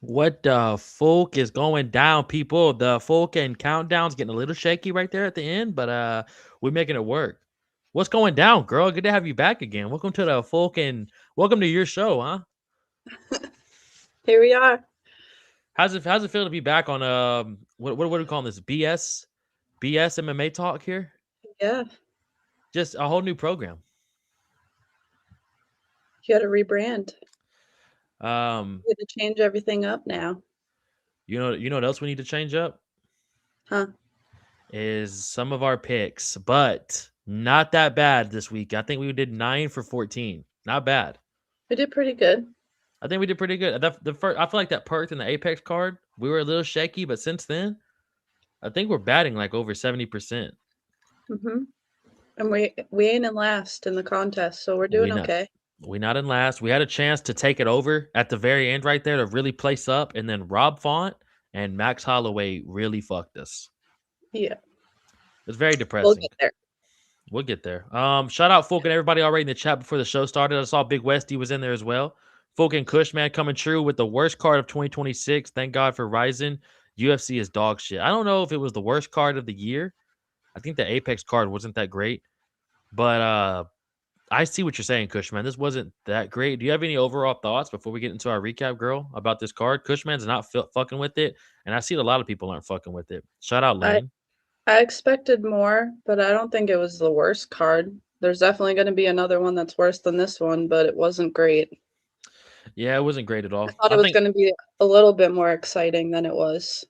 What the fuck is going down, people? The Fulkin countdown's getting a little shaky right there at the end, but we're making it work. What's going down, girl? Good to have you back again. Welcome to the Fulkin. Welcome to your show, huh? Here we are. How's it feel to be back on what are we calling this? BS MMA talk here? Yeah, Just a whole new program. you got to rebrand. Um, You got to change everything up now. you know what else we need to change up Huh? is some of our picks, but not that bad this week. I think we did 9 for 14. Not bad. We did pretty good. I think we did pretty good. The first, I feel like that Perth and the Apex card, we were a little shaky, but since then, I think we're batting like over 70%. hmm And we ain't in last in the contest, so we're We doing not okay. we not in last. We had a chance to take it over at the very end right there to really place up, and then Rob Font and Max Holloway really fucked us. Yeah, It's very we'll depressing. get there. We'll get there. Shout out Folk and everybody already in the chat before the show started. I saw Big Westy was in there as well. Folk and Kush, man, coming true with the worst card of 2026. Thank God for Ryzen. UFC is dog shit. I don't know if it was the worst card of the year. I think the Apex card wasn't that great, but I see what you're saying, Cushman. This wasn't that great. Do you have any overall thoughts before we get into our recap, girl, about this card? Cushman's not fucking with it, and I see a lot of people aren't fucking with it. Shout out I Lane. I expected more, but I don't think it was the worst card. There's definitely going to be another one that's worse than this one, but it wasn't great. Yeah, it wasn't great at I all. thought it was going to be a little bit more exciting than it was.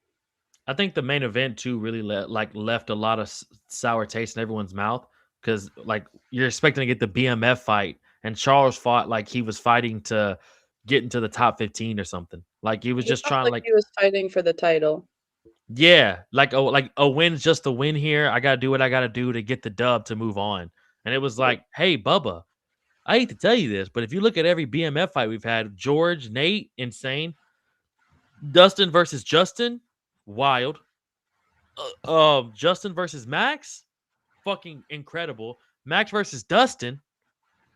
I think the main event too really left a lot of sour taste in everyone's mouth because like you're expecting to get the BMF fight, and Charles fought like he was fighting to get into the top 15 or something. Like he was He just felt trying like like he was fighting for the title. yeah, like a win's just a win here. I gotta do what I gotta do to get the dub to move on. And it was Yeah. like, hey Bubba, I hate to tell you this, but if you look at every BMF fight we've had, George, Nate, insane, Dustin versus Justin, wild. Justin versus Max, fucking incredible. Max versus Dustin,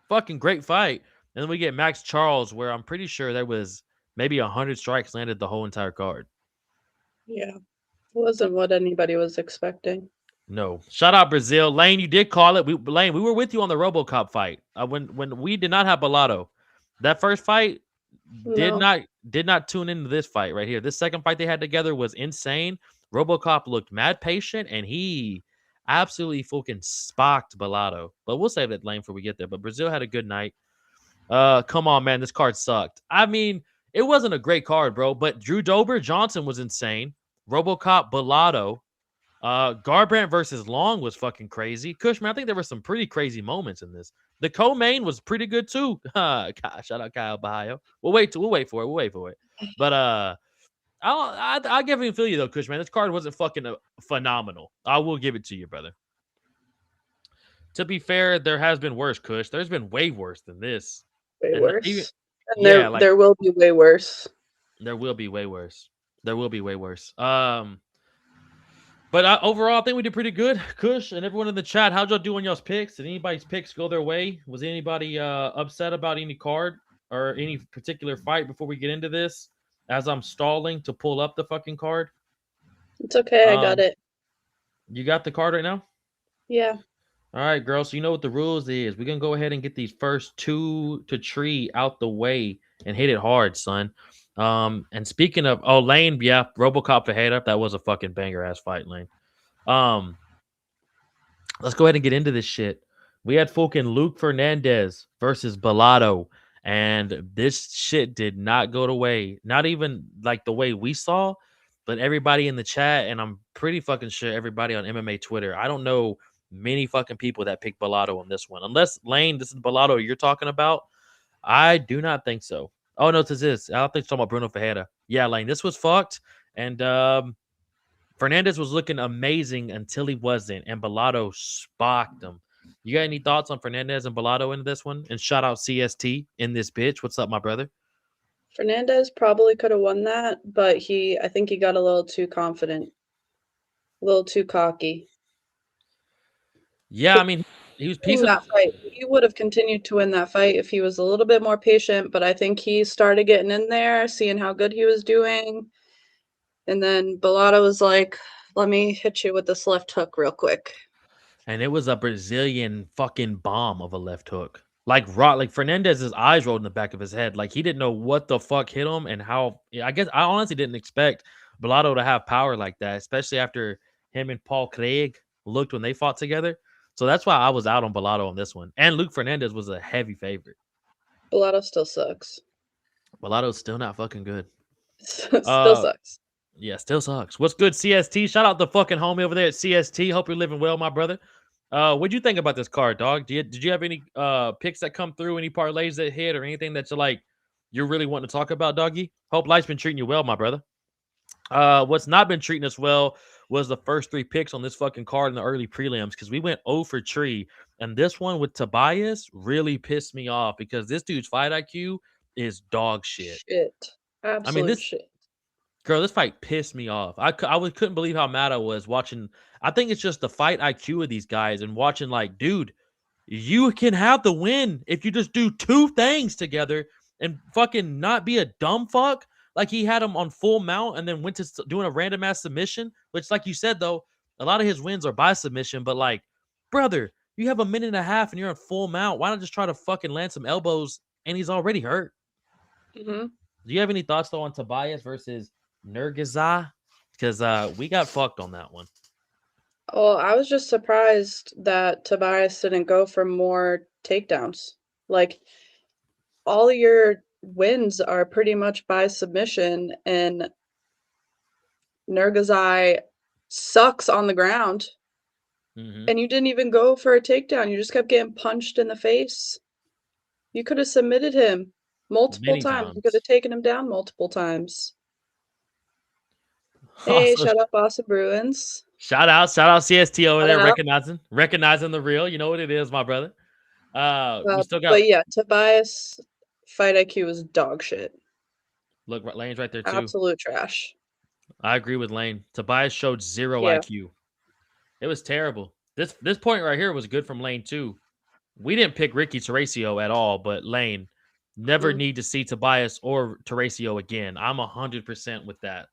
fucking great fight. And then we get Max Charles, where I'm pretty sure there was maybe 100 strikes landed the whole entire card. Yeah. It wasn't what anybody was expecting. No, shout out Brazil, Lane. You did call it. Lane, we were with you on the RoboCop fight when we did not have Bellotto. That first fight did No. not did not tune into this fight right here. This second fight they had together was insane. RoboCop looked mad patient, and he absolutely fucking spocked Bellotto. But we'll save that lane before we get there. But Brazil had a good night. Come on, man, this card sucked. I mean, it wasn't a great card, bro. But Drew Dober Johnson was insane. RoboCop Bellotto. Garbrandt versus Long was fucking crazy. Cushman, I think there were some pretty crazy moments in this. The co-main was pretty good too. Shout out Kyle Bahio. We'll wait for it. We'll wait for it. But I'll give him feel you though, Cushman. This card wasn't fucking phenomenal. I will give it to you, brother. To be fair, there has been worse, Kush. There's been way worse than this, Way and even worse. And yeah, like there will be way worse. there will be way worse. There will be way worse. But overall, I think we did pretty good. Kush and everyone in the chat, how'd y'all do on y'all's picks? Did anybody's picks go their way? Was anybody upset about any card or any particular fight before we get into this? As I'm stalling to pull up the fucking card. It's okay. I got Um, it. you got the card right now? Yeah. All right, girl. So you know what the rules is. We're gonna go ahead and get these first two to tree out the way and hit it hard, son. And speaking of Lane, yeah, Robocop Fajeda, that was a fucking banger ass fight, Lane. Um, let's go ahead and get into this shit. We had fucking Luke Fernandez versus Bellotto, and this shit did not go the way, not even like the way we saw, but everybody in the chat, and I'm pretty fucking sure everybody on MMA Twitter. I don't know many fucking people that picked Bellotto on this one, unless Lane, this is Bellotto you're talking about. I do not think so. Oh no, this is. I don't think it's talking about Bruno Fajeda. Yeah, Lane, this was fucked, and Fernandez was looking amazing until he wasn't, and Bellotto spocked him. You got any thoughts on Fernandez and Bellotto in this one? And shout out CST in this bitch. What's up, my brother? Fernandez probably could have won that, but I think he got a little too confident, a little too cocky. Yeah, I mean, he was winning piecing. that fight. He would have continued to win that fight if he was a little bit more patient, but I think he started getting in there, seeing how good he was doing, and then Bellato was like, "Let me hit you with this left hook real quick." And it was a Brazilian fucking bomb of a left hook. Like Fernandez's eyes rolled in the back of his head. Like he didn't know what the fuck hit him and how. Yeah, I guess I honestly didn't expect Bellato to have power like that, especially after him and Paul Craig looked when they fought together. So that's why I was out on Bellato on this one. And Luke Fernandez was a heavy favorite. Bellato still sucks. Bellato's still not fucking good. Still Uh, sucks. yeah, still sucks. What's good, CST? Shout out the fucking homie over there at CST. Hope you're living well, my brother. What'd you think about this card, dog? Did you have any picks that come through, any parlays that hit, or anything that you're really wanting to talk about, doggy? Hope life's been treating you well, my brother. What's not been treating us well was the first three picks on this fucking card in the early prelims because we went 0 for tree. And this one with Tobias really pissed me off because this dude's fight IQ is dog shit. Shit. I mean, Absolute this shit. girl, this fight pissed me off. Couldn't believe how mad I was watching. I think it's just the fight IQ of these guys and watching, like, dude, you can have the win if you just do two things together and fucking not be a dumb fuck. Like he had him on full mount and then went to doing a random ass submission, which, like you said, though, a lot of his wins are by submission. But like, brother, you have a minute and a half and you're on full mount. Why not just try to fucking land some elbows? And he's already hurt. Hmm. Do you have any thoughts though on Tobias versus Nurgazah? Because we got fucked on that one. Well, I was just surprised that Tobias didn't go for more takedowns. Like, all your wins are pretty much by submission, and Nurgazai sucks on the ground. Mm-hmm. And you didn't even go for a takedown. You just kept getting punched in the face. You could have submitted him multiple Many times. You could have times. taken him down multiple times. Hey, Also, shut up, Boston Bruins. shout out CST over Shout there, out. recognizing the real. You know what it is, my brother. We still got But yeah, Tobias fight IQ is dog shit. look Lane's right there too. Absolute trash. I agree with Lane. Tobias showed zero Yeah. IQ. It was terrible. This point right here was good from Lane too. We didn't pick Ricky Terracio at all, but Lane never Mm. need to see Tobias or Terracio again. I'm 100% with that.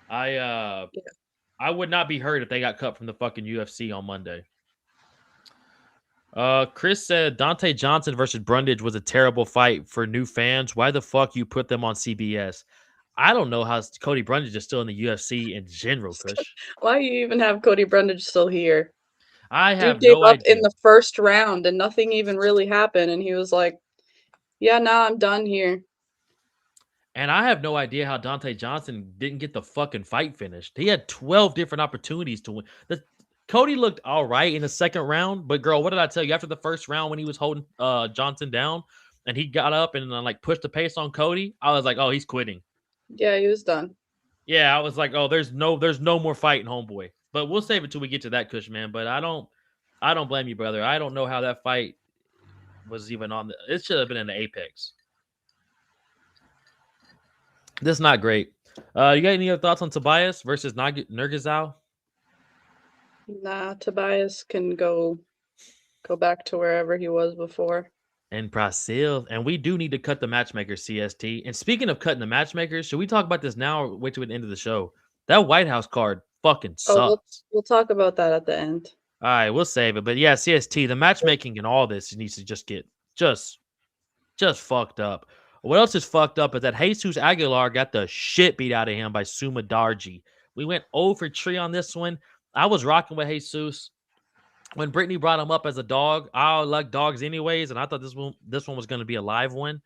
I uh Yeah. I would not be hurt if they got cut from the fucking UFC on Monday. Chris said Dante Johnson versus Brundage was a terrible fight for new fans. Why the fuck you put them on CBS? I don't know how Cody Brundage is still in the UFC in general, Kush. Why you even have Cody Brundage still here? I Dude have gave no up in idea. the first round and nothing even really happened, and he was like, "Yeah, now I'm done here." And I have no idea how Dante Johnson didn't get the fucking fight finished. He had 12 different opportunities to win. Cody looked all right in the second round, but girl, what did I tell you? After the first round, when he was holding Johnson down and he got up and like pushed the pace on Cody, I was like, oh, he's quitting. Yeah, he was done. Yeah, I was like, oh, there's no more fighting, homeboy. But we'll save it till we get to that, Kush, man. But I don't blame you, brother. I don't know how that fight was even on the. It should have been in the apex. This is not great. You got any other thoughts on Tobias versus Nurgazao? Nah, Tobias can go back to wherever he was before. And Brazil. And we do need to cut the matchmakers, CST. And speaking of cutting the matchmakers, should we talk about this now or wait till the end of the show? That White House card fucking Oh, sucks. we'll talk about that at the end. All right, we'll save it. But yeah, CST, the matchmaking and all this needs to just get just just fucked up. What else is fucked up is that Jesus Aguilar got the shit beat out of him by Suma Darji. We went over tree on this one. I was rocking with Jesus. When Brittany brought him up as a dog, I like dogs anyways, and I thought this one was going to be a live one.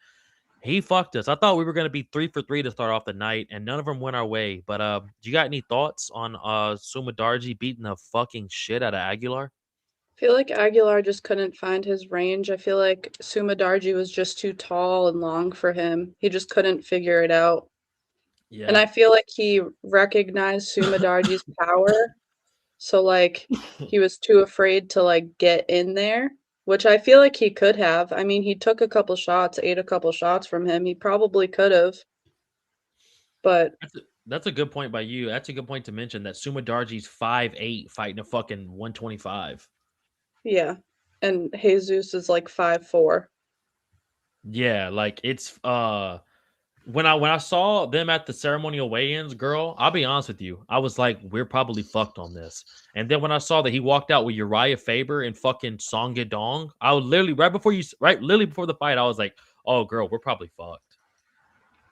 He fucked us. I thought we were going to be 3 for 3 to start off the night, and none of them went our way. But do you got any thoughts on Suma Darji beating the fucking shit out of Aguilar? I feel like Aguilar just couldn't find his range. I feel like Sumadarji was just too tall and long for him. He just couldn't figure it out. And Yeah. I feel like he recognized Sumadarji's power. So like he was too afraid to like get in there, which I feel like he could have. I mean, he took a couple shots, ate a couple shots from him. He probably could have, but That's a good point by you. That's a good point to mention that Suma Darji's 5'8", fighting a fucking 125. Yeah. And Jesus is like 5'4". Yeah, like it's when I saw them at the ceremonial weigh-ins, girl, I'll be honest with you. I was like, we're probably fucked on this. And then when I saw that he walked out with Uriah Faber and fucking Song Yadong, I was literally literally before the fight, I was like, oh girl, we're probably fucked.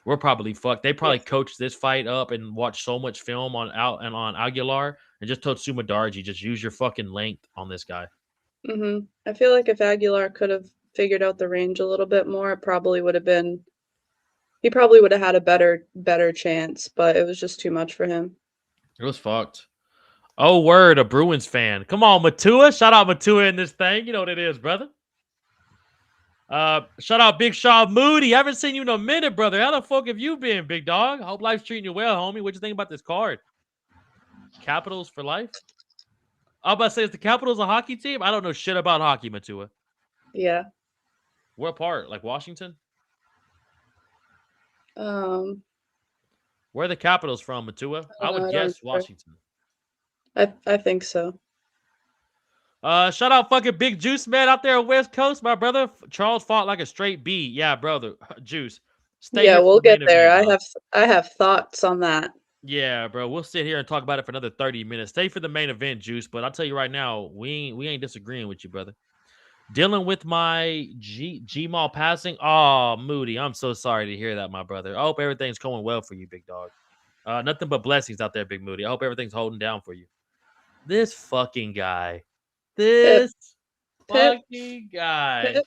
We're probably fucked. They Yeah. probably coached this fight up and watched so much film on Aguilar and just told Sumadarji, just use your fucking length on this guy. I feel like if Aguilar could have figured out the range a little bit more, it probably would have been he probably would have had a better chance, but it was just too much for him. It was fucked. Oh, word, a Bruins fan. Come on, Matua. Shout out Matua in this thing. You know what it is, brother. Shout out Big Shaw Moody. I haven't seen you in a minute, brother. How the fuck have you been, big dog? I hope life's treating you well, homie. What you think about this card? Capitals for life? I was about to say, is the Capitals a hockey team? I don't know shit about hockey, Matua. Yeah. What part? Like Washington? Um, Where are the Capitals from, Matua? I I don't know, would I don't guess remember. Washington. I think so. Shout out fucking Big Juice Man out there on West Coast, my brother. Charles fought like a straight B. Yeah, brother. Juice. Stay Yeah, here for we'll the get main there. event, dog. I have thoughts on that. Yeah, bro. We'll sit here and talk about it for another 30 minutes. Stay for the main event, Juice. But I'll tell you right now, we ain't disagreeing with you, brother. Dealing with my Gmail passing. Oh, Moody. I'm so sorry to hear that, my brother. I hope everything's going well for you, big dog. Nothing but blessings out there, Big Moody. I hope everything's holding down for you. This fucking guy. Pip, This Pip, fucking guy. Pip.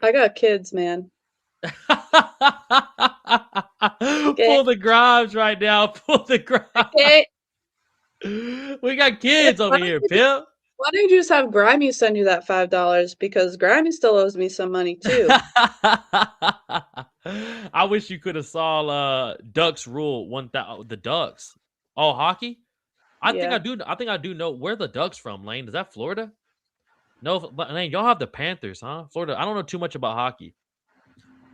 I got kids, man. Okay. Pull the Grimes right now. Pull the Grimes. Okay. We got Pip, kids over here, Pip. why don't you just have Grimy send you that $5? Because Grimy still owes me some money too. I wish you could have saw Ducks rule 1,000. The Ducks. Oh, hockey. I think I Yeah. do. I think I do know where the Ducks from. Lane, is that Florida? No, but Lane, y'all have the Panthers, huh? Florida. I don't know too much about hockey.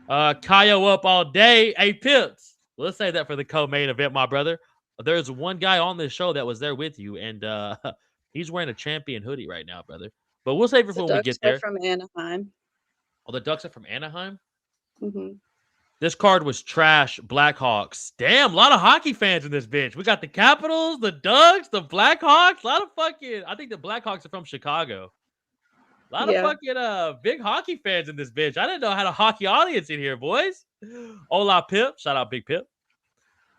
Kayo up all day. Hey, Pips. Let's say that for the co-main event, my brother. There's one guy on this show that was there with you, and he's wearing a champion hoodie right now, brother. But we'll save it The for when we Ducks get are there. from Anaheim. Oh, the Ducks are from Anaheim. hmm This card was trash. Blackhawks. Damn, a lot of hockey fans in this bench. We got the Capitals, the Ducks, the Blackhawks. A lot of fucking. I think the Blackhawks are from Chicago. A lot of Yeah. fucking big hockey fans in this bench. I didn't know I had a hockey audience in here, boys. Hola, Pip. Shout out Big Pip.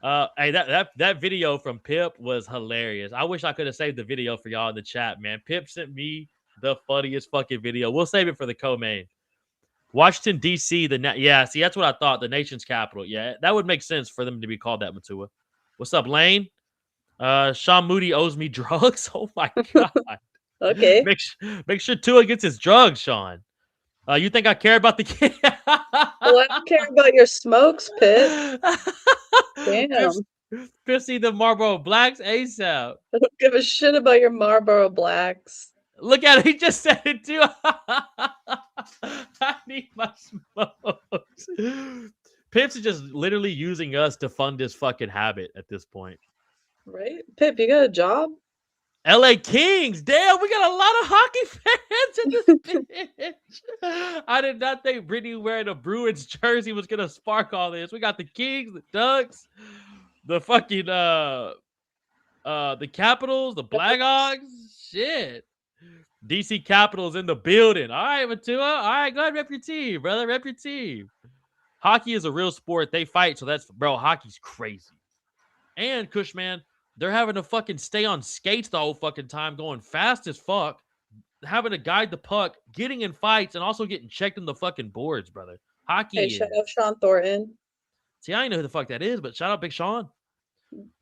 Hey, that video from Pip was hilarious. I wish I could have saved the video for y'all in the chat, man. Pip sent me the funniest fucking video. We'll save it for the co-main. Washington, D.C., yeah, see, that's what I thought, the nation's capital. Yeah, that would make sense for them to be called that, Matua. What's up, Lane? Sean Moody owes me drugs. Oh, my God. Okay. Make sure Tua gets his drugs, Sean. You think I care about the kid? Well, I don't care about your smokes, Pip. Damn. Pissy the Marlboro Blacks ASAP. I don't give a shit about your Marlboro Blacks. Look at it. He just said it too. I need my smokes. Pips is just literally using us to fund his fucking habit at this point. Right? Pip, you got a job? LA Kings. Damn, we got a lot of hockey fans in this bitch. I did not think Brittany wearing a Bruins jersey was gonna spark all this. We got the Kings, the Ducks, the fucking the Capitals, the Blackhawks. Shit. DC Capitals in the building. All right, Matua. All right, go ahead, rep your team, brother. Rep your team. Hockey is a real sport. They fight, so that's bro. Hockey's crazy. And Cushman, they're having to fucking stay on skates the whole fucking time, going fast as fuck, having to guide the puck, getting in fights, and also getting checked in the fucking boards, brother. Hockey Hey, is. shout out Sean Thornton. See, I ain't know who the fuck that is, but shout out Big Sean.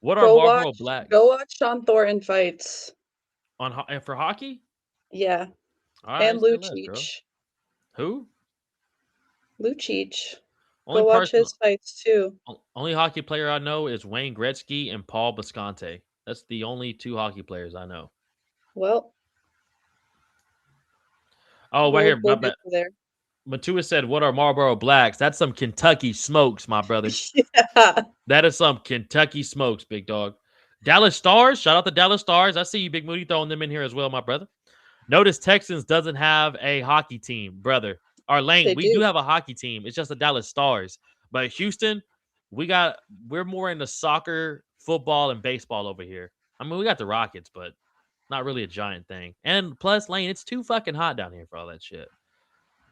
What are Go Marlboro watch Blacks go watch Sean Thornton fights. on for hockey? Yeah. All And right, say less, girl. Lucic. Who? Lucic. Only Go watch person, his fights too. only hockey player I know is Wayne Gretzky and Paul Bisconte. That's the only two hockey players I know. Well, Oh, right here, my we'll bad. get to there. Matua said, "What are Marlboro Blacks?" That's some Kentucky smokes, my brother. Yeah. That is some Kentucky smokes, big dog. Dallas Stars, shout out to Dallas Stars. I see you, Big Moody, throwing them in here as well, my brother. Notice Texans doesn't have a hockey team, brother. Our Lane, They we do do. have a hockey team. It's just the Dallas Stars. But Houston, we're more into soccer, football, and baseball over here. I mean, we got the Rockets, but not really a giant thing. And plus, Lane, it's too fucking hot down here for all that shit.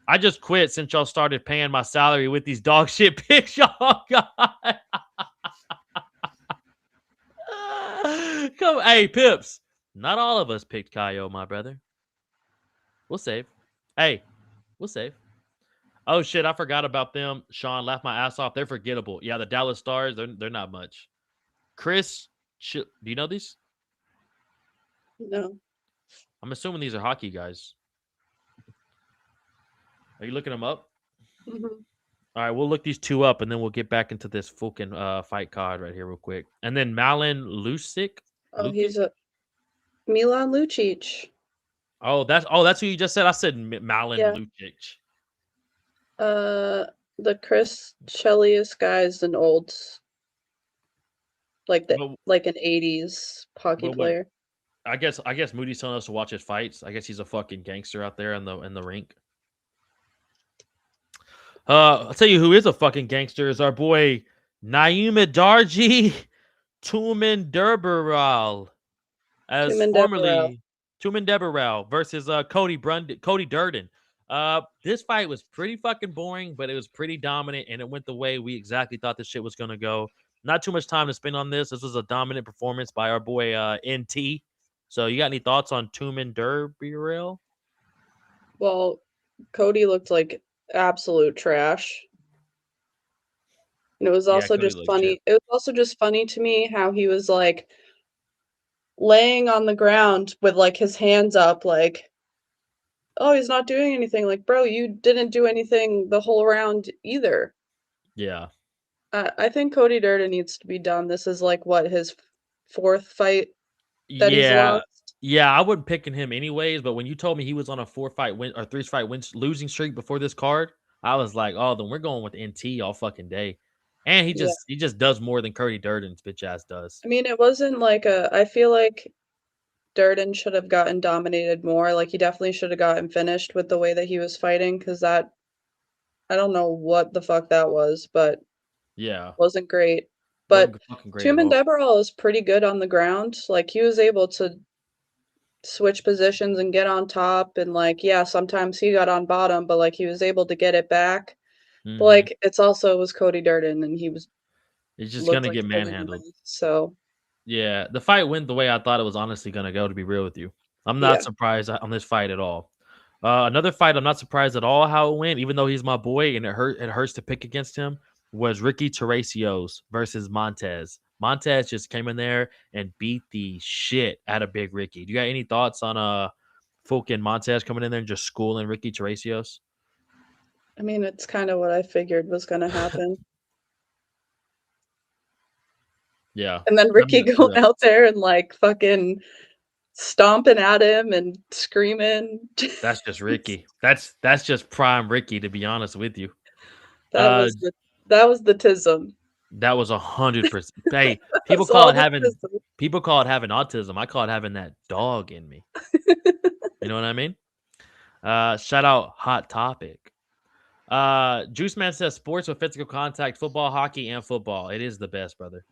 I just quit since y'all started paying my salary with these dog shit picks y'all got. Come, hey, Pips. Not all of us picked Kaio, my brother. We'll save. Hey, we'll save. Oh shit, I forgot about them. Sean, laughed my ass off. They're forgettable. Yeah, the Dallas Stars, they're not much. Chris, do you know these? No. I'm assuming these are hockey guys. Are you looking them up? Mhm. All right, we'll look these two up, and then we'll get back into this fucking fight card right here real quick. And then Malin Lucic, Oh, Lukic. he's a Milan Lucic. That's who you just said. I said Malin Yeah. Lucic. Uh, the Chris Chelios guy is an old, But like an '80s hockey but what? player. I guess Moody's telling us to watch his fights. I guess he's a fucking gangster out there in the rink. I'll tell you who is a fucking gangster is our boy Naeem Darji Tumen Derberal, as Tumen Devereaux. formerly Tumen Deberal versus Cody Durden. This fight was pretty fucking boring, but it was pretty dominant, and it went the way we exactly thought this shit was gonna go. Not too much time to spend on this. This was a dominant performance by our boy NT. So, you got any thoughts on Tumen Derberal? Well, Cody looked like absolute trash. And it was Yeah, also Cody just looks shit. funny. It was also just funny to me how he was like laying on the ground with like his hands up, like, oh, he's not doing anything. Like, bro, you didn't do anything the whole round either. Yeah. I think Cody Durden needs to be done. This is like what his fourth fight that he's Yeah. lost. Yeah, I wasn't picking him anyways, but when you told me he was on a 4-fight win or 3-fight win losing streak before this card, I was like, "Oh, then we're going with NT all fucking day." And he Yeah. just does more than Cody Durden's bitch ass does. I mean, it wasn't like I feel like Durden should have gotten dominated more. Like he definitely should have gotten finished with the way that he was fighting because that I don't know what the fuck that was, but Yeah. wasn't great. But Wasn't fucking great at Tumen all. Deverell is pretty good on the ground. Like he was able to switch positions and get on top and like yeah, sometimes he got on bottom, but like he was able to get it back. But Mhm. like it's also was Cody Durden and he was He's just looked gonna like get he wasn't manhandled. gonna. So Yeah, the fight went the way I thought it was honestly gonna go, to be real with you. I'm not yeah, surprised on this fight at all. Another fight I'm not surprised at all how it went, even though he's my boy and it hurts to pick against him, was Ricky Teresios versus Montez. Montez just came in there and beat the shit out of Big Ricky. Do you got any thoughts on fucking Montez coming in there and just schooling Ricky Teresios? I mean it's kind of what I figured was gonna happen. Yeah. And then I mean Ricky that's going real. out there and like fucking stomping at him and screaming. That's just Ricky. That's just prime Ricky, to be honest with you. That Uh was the that was the tism. That was 100%. Hey, That's all the tism. people call it having autism. I call it having that dog in me. You know what I mean? Shout out Hot Topic. Juice Man says sports with physical contact, football, hockey, and football. It is the best, brother.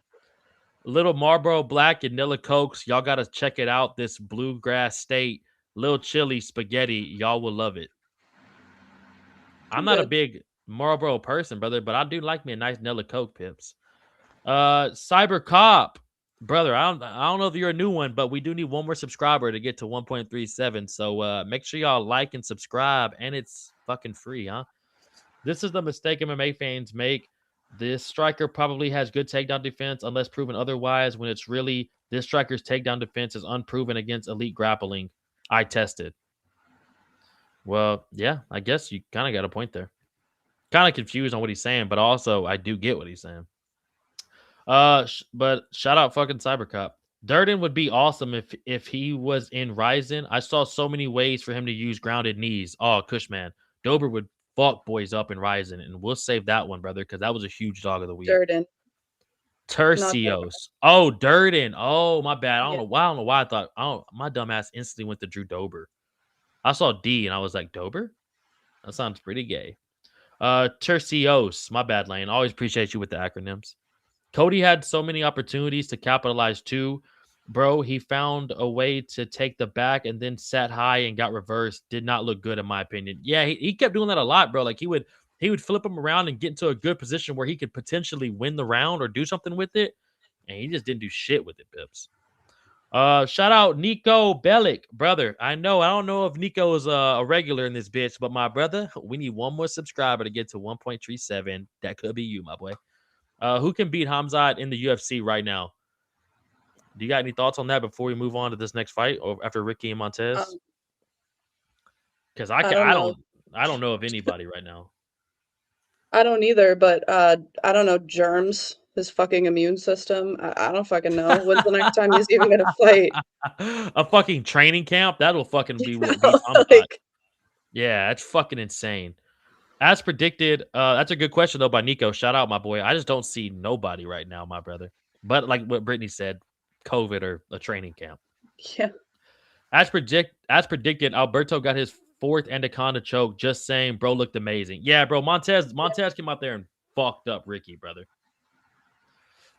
Little Marlboro Black and Nilla Cokes. Y'all gotta check it out. This bluegrass state, Little Chili Spaghetti. Y'all will love it. I'm Too not a good. big Marlboro person, brother, but I do like me a nice Nilla Coke, Pips. Cyber Cop, brother. I don't know if you're a new one, but we do need one more subscriber to get to 1.37. So make sure y'all like and subscribe, and it's fucking free, huh? This is the mistake MMA fans make. This striker probably has good takedown defense, unless proven otherwise. When it's really this striker's takedown defense is unproven against elite grappling. I tested. Well, yeah, I guess you kind of got a point there. Kind of confused on what he's saying, but also I do get what he's saying. But shout out fucking Cybercop. Durden would be awesome if he was in Ryzen. I saw so many ways for him to use grounded knees. Oh, Cushman. Dober would fuck boys up in Ryzen, and we'll save that one, brother, because that was a huge dog of the week. Durden, not Deborah. Tercios. Oh, Durden. Oh, my bad. I don't Yeah. know why. I don't know why I thought. I don't. My dumb ass instantly went to Drew Dober. I saw D and I was like, Dober? That sounds pretty gay. Tercios, my bad, Lane. Always appreciate you with the acronyms. Cody had so many opportunities to capitalize too. Bro, he found a way to take the back and then sat high and got reversed. Did not look good in my opinion. Yeah, he kept doing that a lot, bro. Like he would flip him around and get into a good position where he could potentially win the round or do something with it. And he just didn't do shit with it, Bips. Shout out Nico Bellic, brother. I don't know if Nico is a regular in this bitch, but my brother, we need one more subscriber to get to 1.37. That could be you, my boy. Who can beat Hamzat in the UFC right now? Do you got any thoughts on that before we move on to this next fight, or after Ricky and Montez? Um, Because I don't know. I don't know of anybody right now. I don't either, but I don't know, germs, his fucking immune system. I don't fucking know. When's the next time he's even gonna fight? A fucking training camp that'll fucking be You what know, beats Hamzat. like Yeah, that's fucking insane. As predicted, that's a good question though by Nico. Shout out, my boy. I just don't see nobody right now, my brother. But like what Brittany said, COVID or a training camp. yeah. As predicted, Alberto got his fourth anaconda choke. Just saying, bro looked amazing. Yeah, bro. Montez came out there and fucked up Ricky, brother.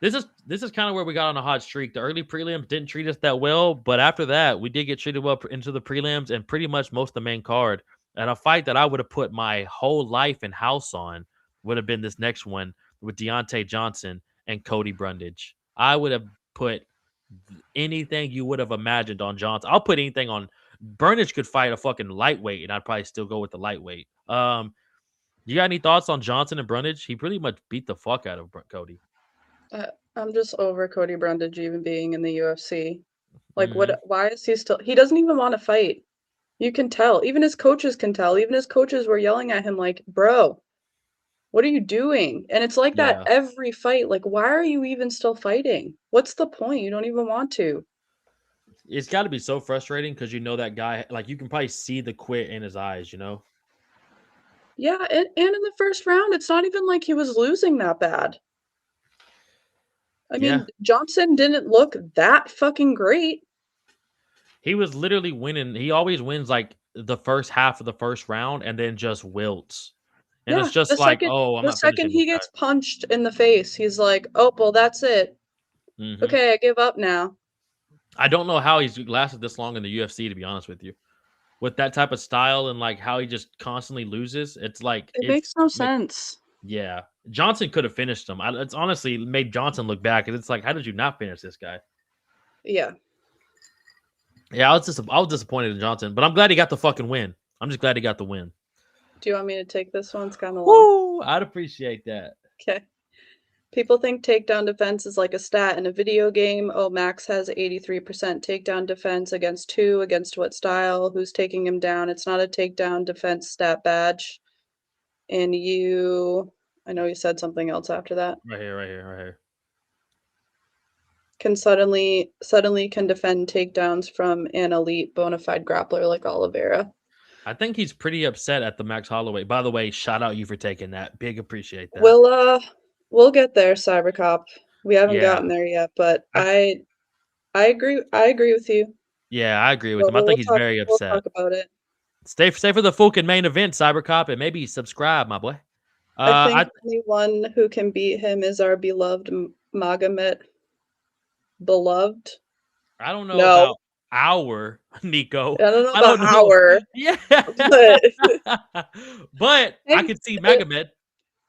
This is kind of where we got on a hot streak. The early prelims didn't treat us that well, but after that, we did get treated well into the prelims and pretty much most of the main card. And a fight that I would have put my whole life and house on would have been this next one with Deontay Johnson and Cody Brundage. I would have put anything you would have imagined on Johnson. I'll put anything on. Brundage could fight a fucking lightweight, and I'd probably still go with the lightweight. You got any thoughts on Johnson and Brundage? He pretty much beat the fuck out of Cody. I'm just over Cody Brundage even being in the UFC. Like, Mm-hmm. why is he still, he doesn't even want to fight. You can tell. Even his coaches can tell. Even his coaches were yelling at him like, bro, what are you doing? And it's like that Yeah. every fight. Like, why are you even still fighting? What's the point? You don't even want to. It's got to be so frustrating because you know that guy, like you can probably see the quit in his eyes, you know? Yeah, and in the first round, it's not even like he was losing that bad. I Yeah. mean, Johnson didn't look that fucking great. He was literally winning. He always wins like the first half of the first round and then just wilts. And it's Yeah, just like, oh, I'm the not second finishing this he guy. gets punched in the face, he's like, "Oh, well, that's it. Hmm. Okay, I give up now." I don't know how he's lasted this long in the UFC, to be honest with you. With that type of style and like how he just constantly loses, it's like, It makes no sense. yeah. Johnson could have finished him. It's honestly made Johnson look bad because it's like, how did you not finish this guy? Yeah. Yeah, I was disappointed in Johnson, but I'm glad he got the fucking win. I'm just glad he got the win. Do you want me to take this one? It's kind of long. Woo! I'd appreciate that. Okay. People think takedown defense is like a stat in a video game. Oh, Max has 83% takedown defense against who? Against what style? Who's taking him down? It's not a takedown defense stat badge. And I know you said something else after that. Right here, right here, right here. Can suddenly can defend takedowns from an elite bona fide grappler like Oliveira. I think he's pretty upset at the Max Holloway. By the way, shout out you for taking that. Big appreciate that. We'll get there, Cybercop. We haven't Yeah. gotten there yet, but I I agree with you. yeah, I agree with But him. I think he's very we'll upset. talk about it. Stay for the fucking main event, Cybercop, and maybe subscribe, my boy. I think I only one who can beat him is our beloved Magomed. Beloved? I don't know No, about our Nico. I don't know I about don't know. our, Yeah. but But I hey, could see Magomed.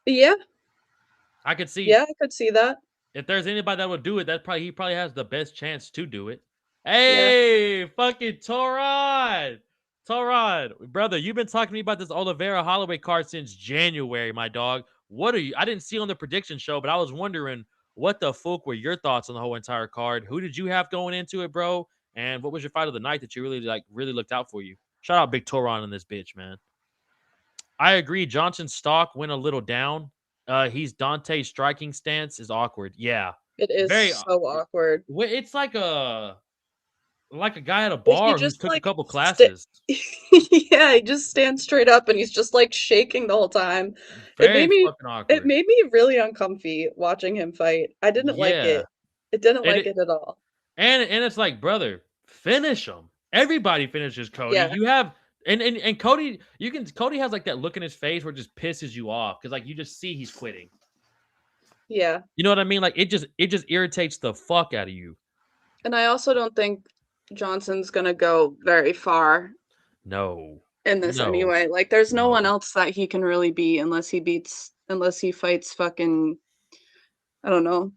yeah, I could see yeah, I could see that. if there's anybody that would do it, he probably has the best chance to do it. Yeah, Hey, fucking Torod. Torod, brother, you've been talking to me about this Oliveira Holloway card since January, my dog. What are you? I didn't see on the prediction show, but I was wondering what the fuck were your thoughts on the whole entire card? Who did you have going into it, bro? And what was your fight of the night that you really looked out for you? Shout out Big Toron in this bitch, man. I agree. Johnson's stock went a little down. He's Dante's striking stance is awkward. Yeah, it is very. so awkward. It's like a guy at a He bar who just took a like couple classes. yeah, he just stands straight up and he's just like shaking the whole time. It Very made me fucking awkward. really uncomfy watching him fight. I didn't like Yeah, it. It didn't and like it, it at all. and it's like, brother, finish him. Everybody finishes Cody. Yeah. You have And Cody, Cody has like that look in his face where it just pisses you off because like you just see he's quitting. Yeah. You know what I mean? Like it just irritates the fuck out of you. And I also don't think Johnson's gonna go very far No, in this no, anyway. Like, there's no no. one else that he can really beat unless he fights fucking, I don't know,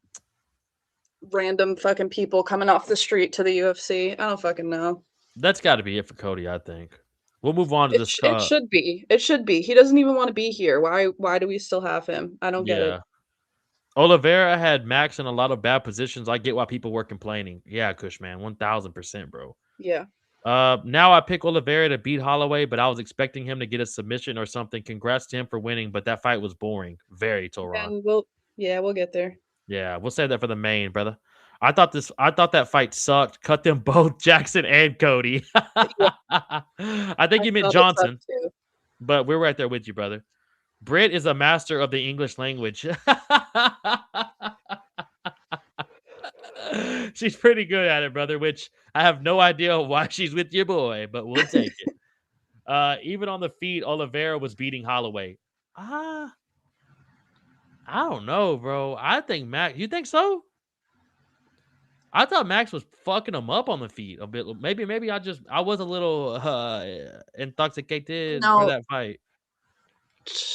random fucking people coming off the street to the UFC. I don't fucking know. That's got to be it for Cody. I think we'll move on to this. It should be. It should be. He doesn't even wanna be here. Why do we still have him? I don't get it. Yeah, Oliveira had Max in a lot of bad positions. I get why people were complaining. Yeah, Cushman, 1000%, bro. Yeah. Now I pick Oliveira to beat Holloway, but I was expecting him to get a submission or something. Congrats to him for winning, but that fight was boring. Very Toron. And we'll get there. Yeah, we'll save that for the main, brother. I thought that fight sucked. Cut them both, Jackson and Cody. Yeah, I think I you meant thought it sucked Johnson, too. but we're right there with you, brother. Britt is a master of the English language. She's pretty good at it, brother, which I have no idea why she's with your boy, but we'll take it. Even on the feet, Oliveira was beating Holloway. Ah, I don't know, bro. I think Max. You think so? I thought Max was fucking him up on the feet a bit. Maybe I was a little intoxicated for No, that fight.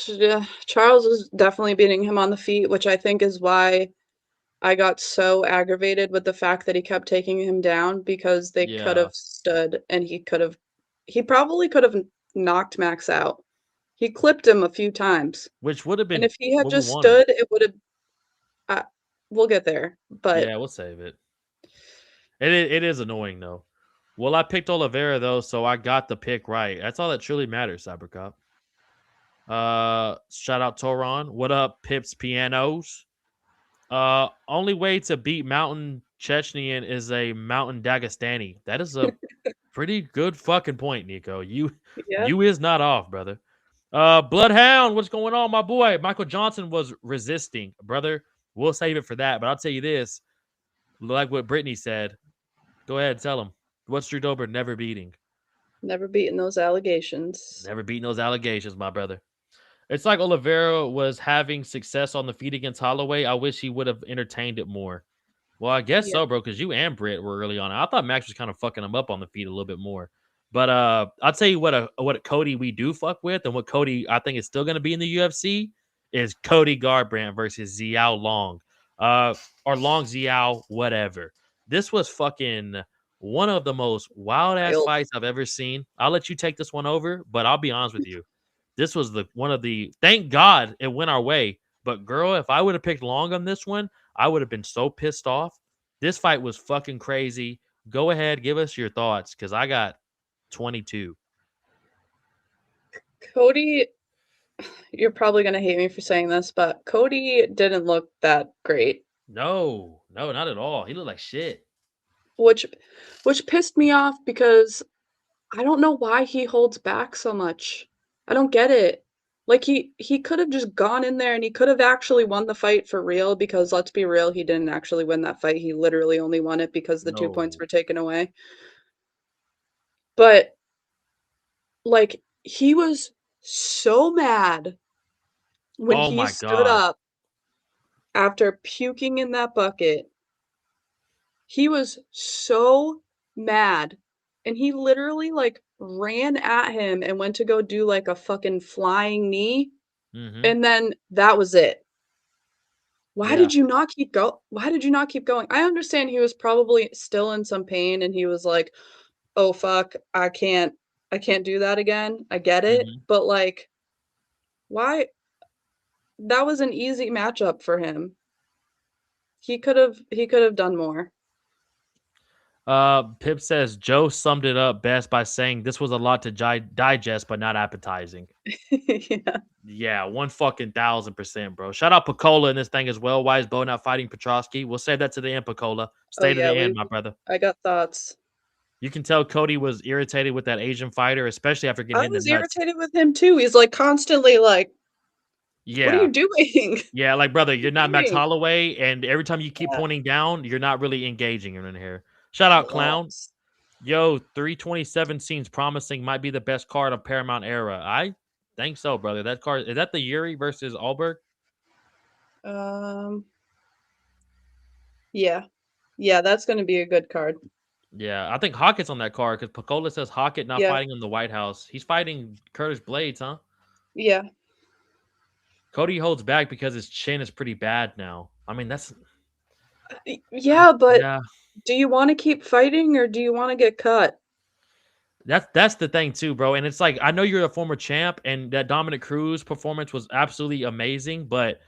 yeah, Charles was definitely beating him on the feet, which I think is why I got so aggravated with the fact that he kept taking him down because they could Yeah, have stood and he probably could have knocked Max out. He clipped him a few times, which would have and been if he had what we just wanted. stood, it would have. We'll get there, but Yeah, we'll save it. It is annoying though. Well, I picked Oliveira though, so I got the pick right. That's all that truly matters, Cybercop. Shout out Toron. What up, Pips Pianos? Only way to beat Mountain Chechnyan is a Mountain Dagestani. That is a pretty good fucking point, Nico. yeah, You is not off, brother. Bloodhound, what's going on, my boy? Michael Johnson was resisting, brother. We'll save it for that, but I'll tell you this: like what Brittany said. Go ahead, tell him what's Drew Dober never beating, never beaten those allegations. never beating those allegations, my brother. It's like Oliveira was having success on the feet against Holloway. I wish he would have entertained it more. Well, I guess Yeah, so, bro, because you and Britt were early on. I thought Max was kind of fucking him up on the feet a little bit more. But I'll tell you what Cody we do fuck with, and what Cody I think is still gonna be in the UFC is Cody Garbrandt versus Xiao Long. Or Long Xiao, whatever. This was fucking one of the most wild ass wild. fights I've ever seen. I'll let you take this one over, but I'll be honest with you. This was the one of the thank God it went our way. But girl, if I would have picked Long on this one, I would have been so pissed off. This fight was fucking crazy. Go ahead, give us your thoughts because I got 22. Cody, you're probably gonna hate me for saying this, but Cody didn't look that great. No, no, not at all. He looked like shit. Which which pissed me off because I don't know why he holds back so much. I don't get it. Like he could have just gone in there and he could have actually won the fight for real because let's be real, he didn't actually win that fight. He literally only won it because the 2 points No. were taken away. But like he was so mad when Oh he my stood god. up after puking in that bucket. He was so mad, and he literally, like, ran at him and went to go do, like, a fucking flying knee, Mm-hmm. and then that was it. Yeah. Why did you not keep going? I understand he was probably still in some pain, and he was like, "Oh, fuck, I can't do that again." I get it, Mm-hmm. but, like, why that was an easy matchup for him. He could have done more. Pip says Joe summed it up best by saying this was a lot to digest, but not appetizing. Yeah. Yeah, 1,000%, bro. Shout out Picola in this thing as well. Why is Bo not fighting Petrosky? We'll save that to the end, Picola. Oh, Stay to yeah, the we end, my brother. I got thoughts. You can tell Cody was irritated with that Asian fighter, especially after getting I hit in was the nuts. irritated with him too. He's, like, constantly like, "What are Yeah. you doing? Yeah, like, brother, you're What are not you Max doing?" Holloway, and every time you keep Yeah, pointing down, you're not really engaging in here. Shout out Clown. relax. Yo, 327 seems promising. Might be the best card of Paramount era. I think so, brother. That card is that the Yuri versus Allberg? Um, yeah. Yeah, that's gonna be a good card. Yeah, I think Hockett's on that card because Pecola says Hockett not Yeah. fighting in the White House. He's fighting Curtis Blades, huh? Yeah. Cody holds back because his chin is pretty bad now. I mean, Yeah, but yeah. do you want to keep fighting or do you want to get cut? That's the thing too, bro. And it's like I know you're a former champ, and that Dominic Cruz performance was absolutely amazing, but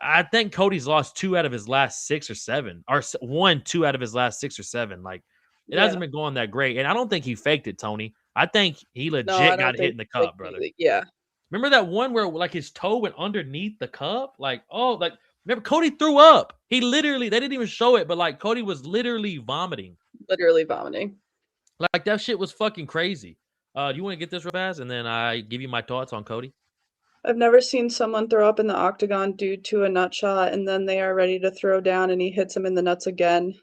I think Cody's lost 2 out of his last 6 or 7, or 1, 2 out of his last 6 or 7. Like it hasn't Yeah. been going that great, and I don't think he faked it, Tony. I think he No, I legit got don't hit think in the like cup, brother. yeah. Remember that one where like his toe went underneath the cup? Like, oh, like remember Cody threw up. He literally they didn't even show it, but like Cody was literally vomiting. Literally vomiting. Like that shit was fucking crazy. Do you want to get this real fast and then I give you my thoughts on Cody? I've never seen someone throw up in the octagon due to a nut shot and then they are ready to throw down and he hits him in the nuts again.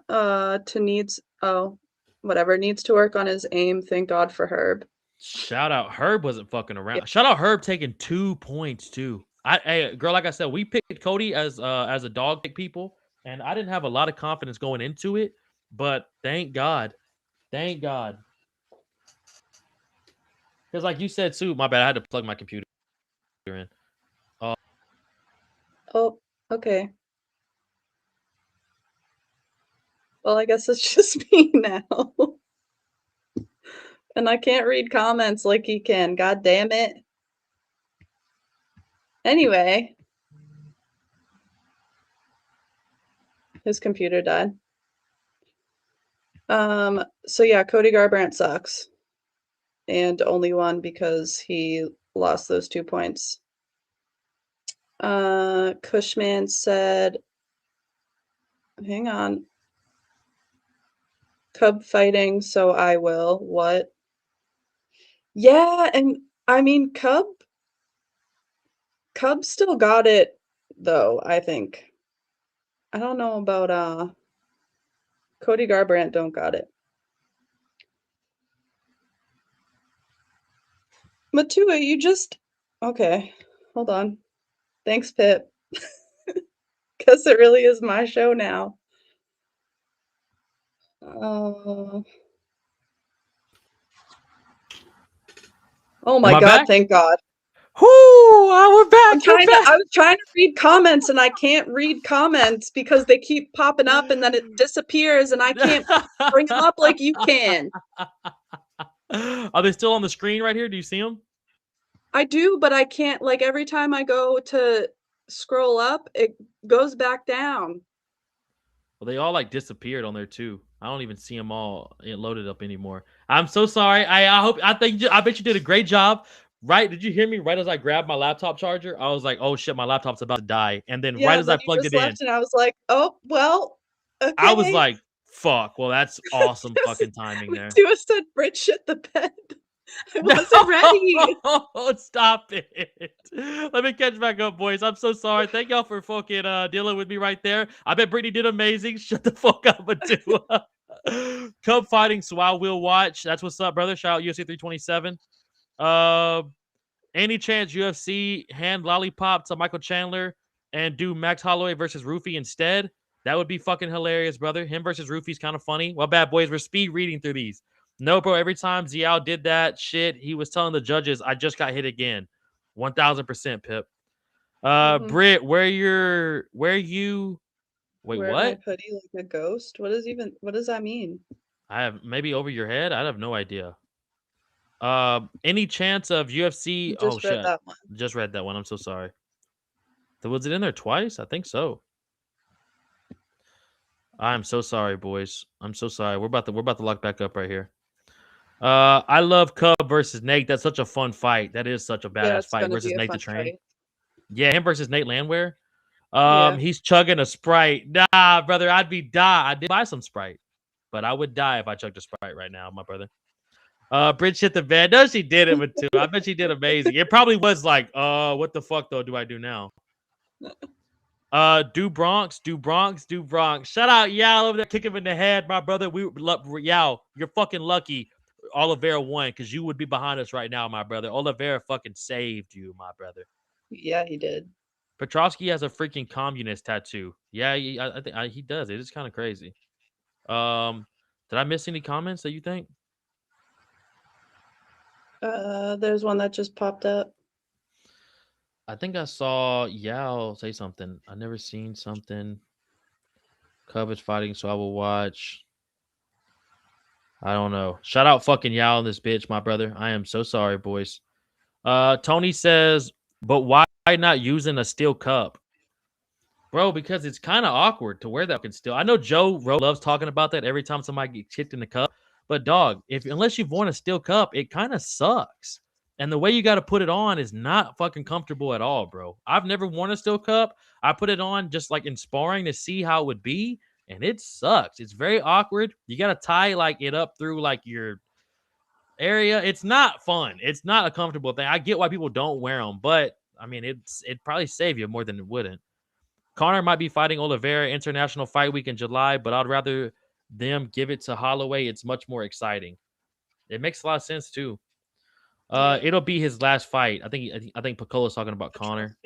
To needs oh, whatever, needs to work on his aim. Thank God for Herb. Shout out Herb wasn't fucking Yeah. around. Shout out Herb taking 2 points too. Hey, girl, like I said, we picked Cody as a dog pick people, and I didn't have a lot of confidence going into it, but thank God, because like you said too, my bad, I had to plug my computer in. Uh, Oh, okay. Well, I guess it's just me now. And I can't read comments like he can. God damn it. Anyway, his computer died. So yeah, Cody Garbrandt sucks. And only won because he lost those 2 points. Cushman said, hang on. Cub fighting, so I will. What? Yeah, and I mean Cub still got it though, I think. I don't know about Cody Garbrandt don't got it. Matua, you just okay. Hold on. Thanks, Pip. Guess it really is my show now. Oh am my I God, back? thank God. Whoo! We're back. We're I back. was trying to read comments and I can't read comments because they keep popping up and then it disappears and I can't bring them up like you can. Are they still on the screen right here? Do you see them? I do, but I can't, like, every time I go to scroll up, it goes back down. Well, they all like disappeared on there too. I don't even see them all loaded up anymore. I'm so sorry. I bet you did a great job. Right? Did you hear me? Right as I grabbed my laptop charger, I was like, "Oh shit, my laptop's about to die." And then right Yeah, as I then you plugged just it in, left and I was like, "Oh, well, I was okay." like, "Fuck." Well, that's awesome fucking timing there. Matua said, "Brit shit the bed." I No, wasn't ready. stop it. Let me catch back up, boys. I'm so sorry. Thank y'all for fucking dealing with me right there. I bet Brittany did amazing. Shut the fuck up, Matua. Cub fighting, so I will watch. That's what's up, brother. Shout out UFC 327. Uh, any chance UFC hand lollipop to Michael Chandler and do Max Holloway versus Rufy instead? That would be fucking hilarious, brother. Him versus Rufy's kind of funny. Well, bad boys, we're speed reading through these. No, bro. Every time Ziao did that shit, he was telling the judges, "I just got hit again." 1000%, Pip. Mhm. Britt, where you? Wait, Wear my what? hoodie like a ghost? What does that mean? I have maybe over your head. I have no idea. Any chance of UFC? You Oh just read shit, that one. just read that one. I'm so sorry. Was it in there twice? I think so. I'm so sorry, boys. I'm so sorry. We're about to lock back up right here. I love Cub versus Nate. That's such a fun fight. That is such a Yeah, badass it's fight gonna versus be a Nate the fun Train. fight. Yeah, him versus Nate Landwehr. Yeah. He's chugging a Sprite. Nah, brother, I did buy some Sprite, but I would die if I chugged a Sprite right now, my brother. Bridge hit the bed. No, she did it with 2. I bet she did amazing. It probably was like, what the fuck though do I do now? Do Bronx, do Bronx, do Bronx. Shout out Yao over there, kick him in the head, my brother. Yao, you're fucking lucky. Oliveira won because you would be behind us right now, my brother. Oliveira fucking saved you, my brother. Yeah, he did. Petrovsky has a freaking communist tattoo. Yeah, I think he does. It is kind of crazy. Did I miss any comments that you think? There's one that just popped up. I think I saw Yao say something. I never seen something. Cub is fighting, so I will watch. I don't know. Shout out fucking Yao in this bitch, my brother. I am so sorry, boys. Tony says, but why not using a steel cup? Bro, because it's kind of awkward to wear that fucking steel. I know Joe loves talking about that every time somebody gets kicked in the cup. But dog, unless you've worn a steel cup, it kind of sucks. And the way you got to put it on is not fucking comfortable at all, bro. I've never worn a steel cup. I put it on just like in sparring to see how it would be, and it sucks. It's very awkward. You got to tie like it up through like your area. It's not fun. It's not a comfortable thing. I get why people don't wear them, but I mean, it'd probably save you more than it wouldn't. Connor might be fighting Oliveira International Fight Week in July, but I'd rather them give it to Holloway. It's much more exciting. It makes a lot of sense too. Yeah. It'll be his last fight. I think Pacola's talking about Connor.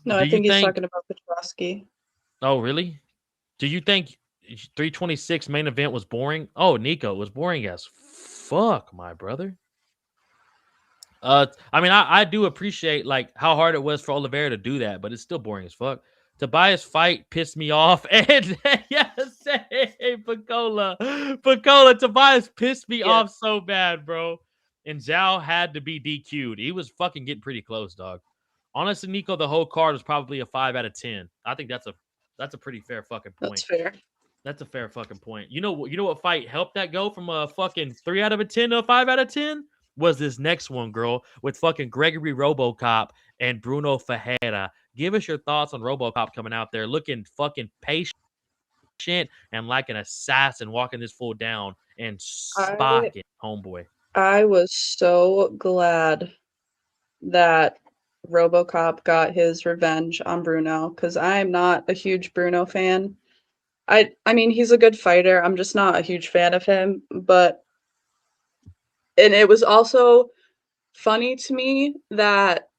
No, Do I you think he's think? talking about Petrovsky. Oh, really? Do you think 326 main event was boring? Oh, Nico, it was boring as fuck, my brother. I mean, I do appreciate like how hard it was for Oliveira to do that, but it's still boring as fuck. Tobias fight pissed me off, and yes, hey, Pacola, Tobias pissed me Yeah. off so bad, bro. And Zhao had to be DQ'd. He was fucking getting pretty close, dog. Honestly, Nico, the whole card was probably a 5 out of 10. I think that's a pretty fair fucking That's point. fair. That's a fair fucking point. You know what fight helped that go from a fucking 3 out of 10 to a 5 out of 10? Was this next one, girl, with fucking Gregory RoboCop and Bruno Ferreira. Give us your thoughts on RoboCop coming out there looking fucking patient and like an assassin walking this fool down and I spocking homeboy. I was so glad that RoboCop got his revenge on Bruno because I'm not a huge Bruno fan. I mean he's a good fighter. I'm just not a huge fan of him, but and it was also funny to me that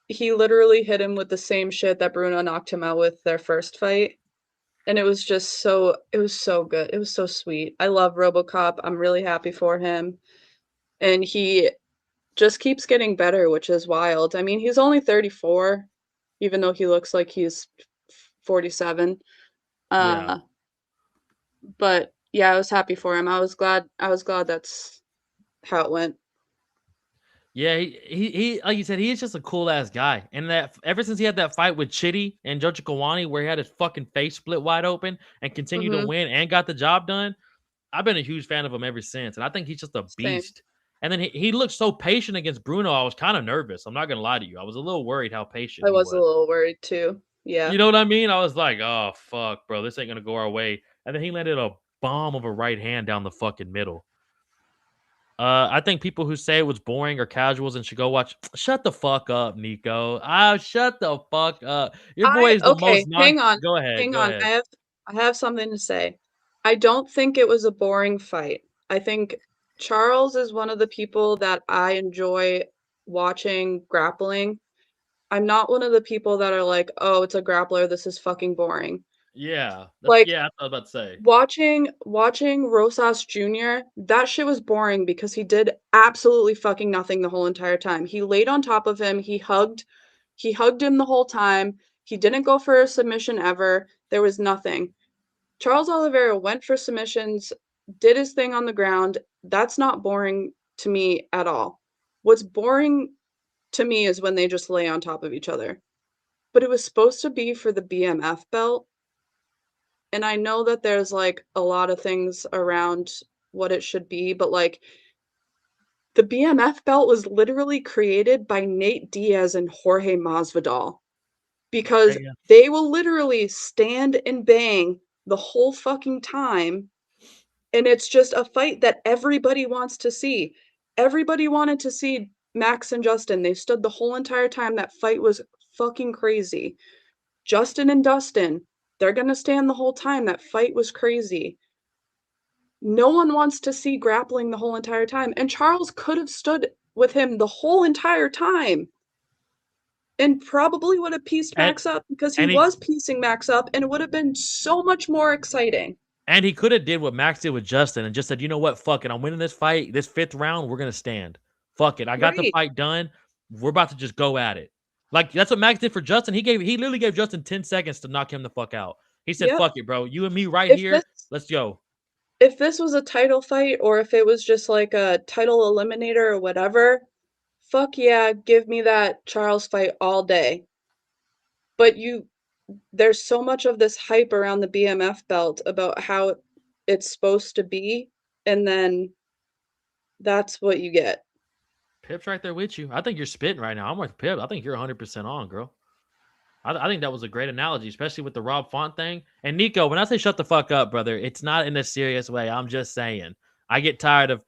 he literally hit him with the same shit that Bruno knocked him out with their first fight. And it was so good. It was so sweet. I love RoboCop. I'm really happy for him. And he just keeps getting better, which is wild. I mean, he's only 34, even though he looks like he's 47. Yeah. Uh, but yeah, I was happy for him. I was glad that's how it went. Yeah, he like you said, he is just a cool ass guy. And that ever since he had that fight with Chitty and Jojo Kawani where he had his fucking face split wide open and continued to Mhm. win and got the job done, I've been a huge fan of him ever since. And I think he's just a Same. beast. And then he looked so patient against Bruno. I was kind of nervous. I'm not gonna lie to you. I was a little worried how patient I he was a was. little worried too. Yeah. You know what I mean? I was like, oh fuck, bro, this ain't gonna go our way. And then he landed a bomb of a right hand down the fucking middle. I think people who say it was boring or casuals and should go watch. Shut the fuck up, Nico. Shut the fuck up. Your boy I is the okay, most non. hang on. Go ahead. Hang Go on. ahead. I have something to say. I don't think it was a boring fight. I think Charles is one of the people that I enjoy watching grappling. I'm not one of the people that are like, "Oh, it's a grappler. This is fucking boring." Yeah, that's Like yeah. That's what I was about to say. watching Rosas Jr., that shit was boring because he did absolutely fucking nothing the whole entire time. He laid on top of him, he hugged him the whole time. He didn't go for a submission ever. There was nothing. Charles Oliveira went for submissions, did his thing on the ground. That's not boring to me at all. What's boring to me is when they just lay on top of each other. But it was supposed to be for the BMF belt, and I know that there's, like, a lot of things around what it should be, but, like, the BMF belt was literally created by Nate Diaz and Jorge Masvidal Yeah, because yeah. they will literally stand and bang the whole fucking time, and it's just a fight that everybody wants to see. Everybody wanted to see Max and Justin. They stood the whole entire time. That fight was fucking crazy. Justin and Dustin, they're gonna stand the whole time. That fight was crazy. No one wants to see grappling the whole entire time, and Charles could have stood with him the whole entire time and probably would have pieced And Max up because he and he was piecing Max up, and it would have been so much more exciting. and he could have did what Max did with Justin and just said, you know what, fuck it, I'm winning this fight. This 5th round, we're gonna stand. Fuck it, I got the Right. fight done. We're about to just go at it. Like that's what Max did for Justin. He literally gave Justin 10 seconds to knock him the fuck out. He said, Yep. "Fuck it, bro. You and me right If here. this Let's go." if this was a title fight or if it was just like a title eliminator or whatever, fuck yeah, give me that Charles fight all day. But there's so much of this hype around the BMF belt about how it's supposed to be, and then that's what you get. Pip's right there with you. I think you're spitting right now. I'm with Pip. I think you're 100% on, girl. I think that was a great analogy, especially with the Rob Font thing. And Nico, when I say shut the fuck up, brother, it's not in a serious way. I'm just saying. I get tired of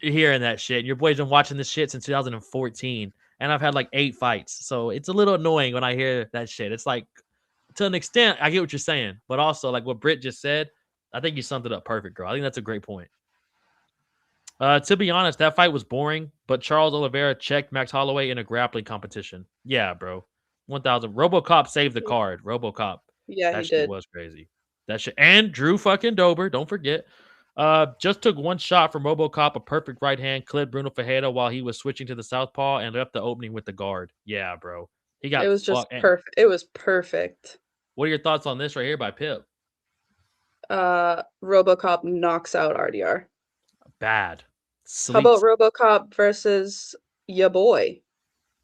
hearing that shit. Your boy's been watching this shit since 2014, and I've had like 8 fights. So it's a little annoying when I hear that shit. It's like, to an extent, I get what you're saying, but also like what Britt just said, I think you summed it up perfect, girl. I think that's a great point. To be honest, that fight was boring, but Charles Oliveira checked Max Holloway in a grappling competition. Yeah, bro. 1000. RoboCop saved the card. RoboCop. Yeah, he That shit did. was crazy. That shit. And Drew fucking Dober, don't forget. Just took one shot from RoboCop, a perfect right hand, clipped Bruno Ferreira while he was switching to the southpaw and left the opening with the guard. Yeah, bro. He It got was just fucked. perfect. It was perfect. What are your thoughts on this right here by Pip? RoboCop knocks out RDR. Bad. How about Sleeps. RoboCop versus ya boy?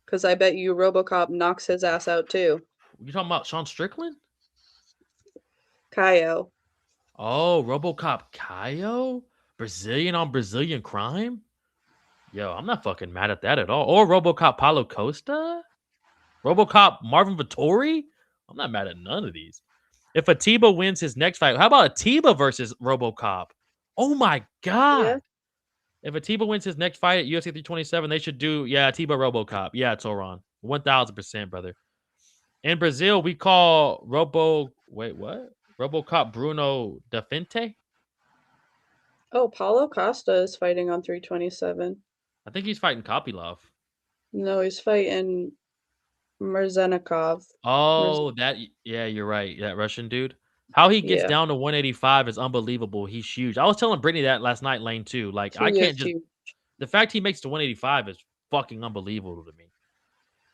Because I bet you RoboCop knocks his ass out too. You talking about Sean Strickland? Kaio. Oh, RoboCop Caio? Brazilian on Brazilian crime? Yo, I'm not fucking mad at that at all. Or RoboCop Paulo Costa? RoboCop Marvin Vittori? I'm not mad at none of these. If Atiba wins his next fight, how about Atiba versus RoboCop? Oh my Yeah. god. If Atiba wins his next fight at UFC 327, they should do, yeah, Atiba RoboCop. Yeah, Toron. 1000%, brother. In Brazil, we call wait, what? RoboCop Bruno Da Fente? Oh, Paulo Costa is fighting on 327. I think he's fighting Kopylov. No, he's fighting Merzenikov. Oh, yeah, you're right. That Russian dude. How he gets Yeah, down to 185 is unbelievable. He's huge. I was telling Brittany that last night, Lane, too. Like, I he can't is just huge. the fact he makes to 185 is fucking unbelievable to me.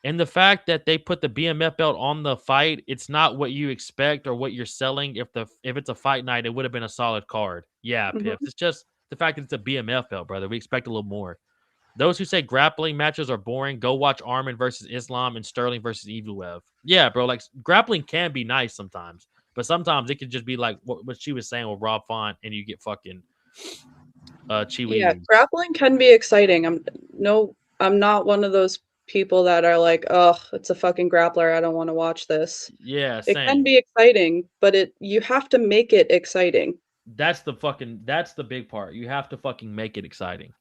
And the fact that they put the BMF belt on the fight, it's not what you expect or what you're selling. If it's a fight night, it would have been a solid card. Yeah, Pips. Mhm. It's just the fact that it's a BMF belt, brother. We expect a little more. Those who say grappling matches are boring, go watch Armin versus Islam and Sterling versus Evloev. Yeah, bro. Like grappling can be nice sometimes, but sometimes it could just be like what she was saying with Rob Font, and you get fucking Yeah, chiwi. grappling can be exciting. I'm not one of those people that are like, "Oh, it's a fucking grappler. I don't want to watch this." Yeah, It can same. be exciting, but it you have to make it exciting. That's the big part. You have to fucking make it exciting.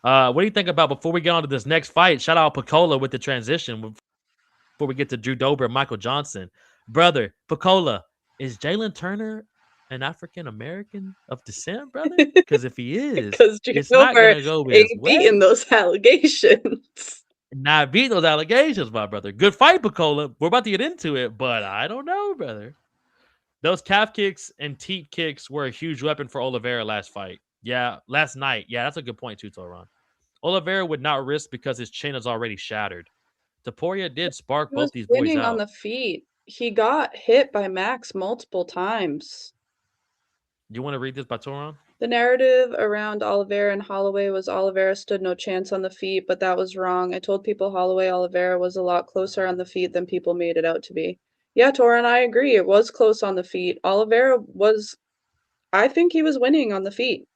What do you think about before we get on to this next fight? Shout out Picola with the transition before we get to Drew Dober and Michael Johnson. Brother, Picola, is Jalen Turner an African American of descent, brother? Because if he is, Because it's not Janover gonna go his ain't beating way. those allegations. Not beat those allegations, my brother. Good fight, Picola. We're about to get into it, but I don't know, brother. Those calf kicks and teat kicks were a huge weapon for Oliveira last fight. Yeah, last night. Yeah, that's a good point too, Toron. Oliveira would not risk because his chin is already shattered. Taporia did spark He both was these boys winning on out. the feet. He got hit by Max multiple times. You want to read this by Toron? The narrative around Oliveira and Holloway was Oliveira stood no chance on the feet, but that was wrong. I told people Holloway Oliveira was a lot closer on the feet than people made it out to be. Yeah, Tora and I agree. It was close on the feet. Oliveira was, I think he was winning on the feet,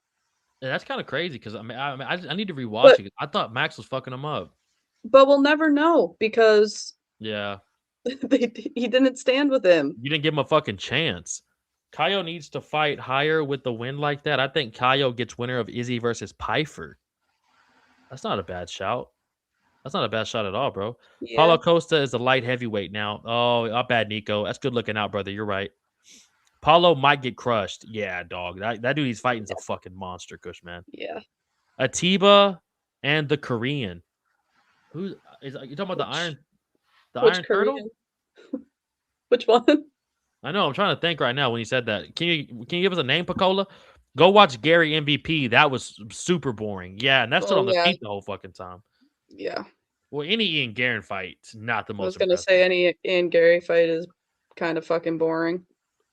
Yeah, that's kind of crazy because I need to rewatch but it. I thought Max was fucking him up. we'll never know because Yeah, he didn't stand with him. you didn't give him a fucking chance. Kaio needs to fight higher with the win like that. I think Kaio gets winner of Izzy versus Pfeiffer. That's not a bad shout. That's not a bad shot at all, bro. Yeah, Paulo Costa is a light heavyweight now. Oh, not bad, Nico. That's good looking out, brother. You're right. Paulo might get crushed. Yeah, dog. That dude he's fighting is a yeah, fucking monster, Kush, man. yeah. Atiba and the Korean. Who is you talking about Which the which Iron Turtle? Korean? Which one? I know. I'm trying to think right now when you said that. Can you give us a name, Pacola? Go watch Gary MVP. That was super boring. Yeah, and that's still Oh on the yeah, feet the whole fucking time. yeah. Well, any Ian Garen fight's not the I most was gonna impressive. say any Ian Gary fight is kind of fucking boring.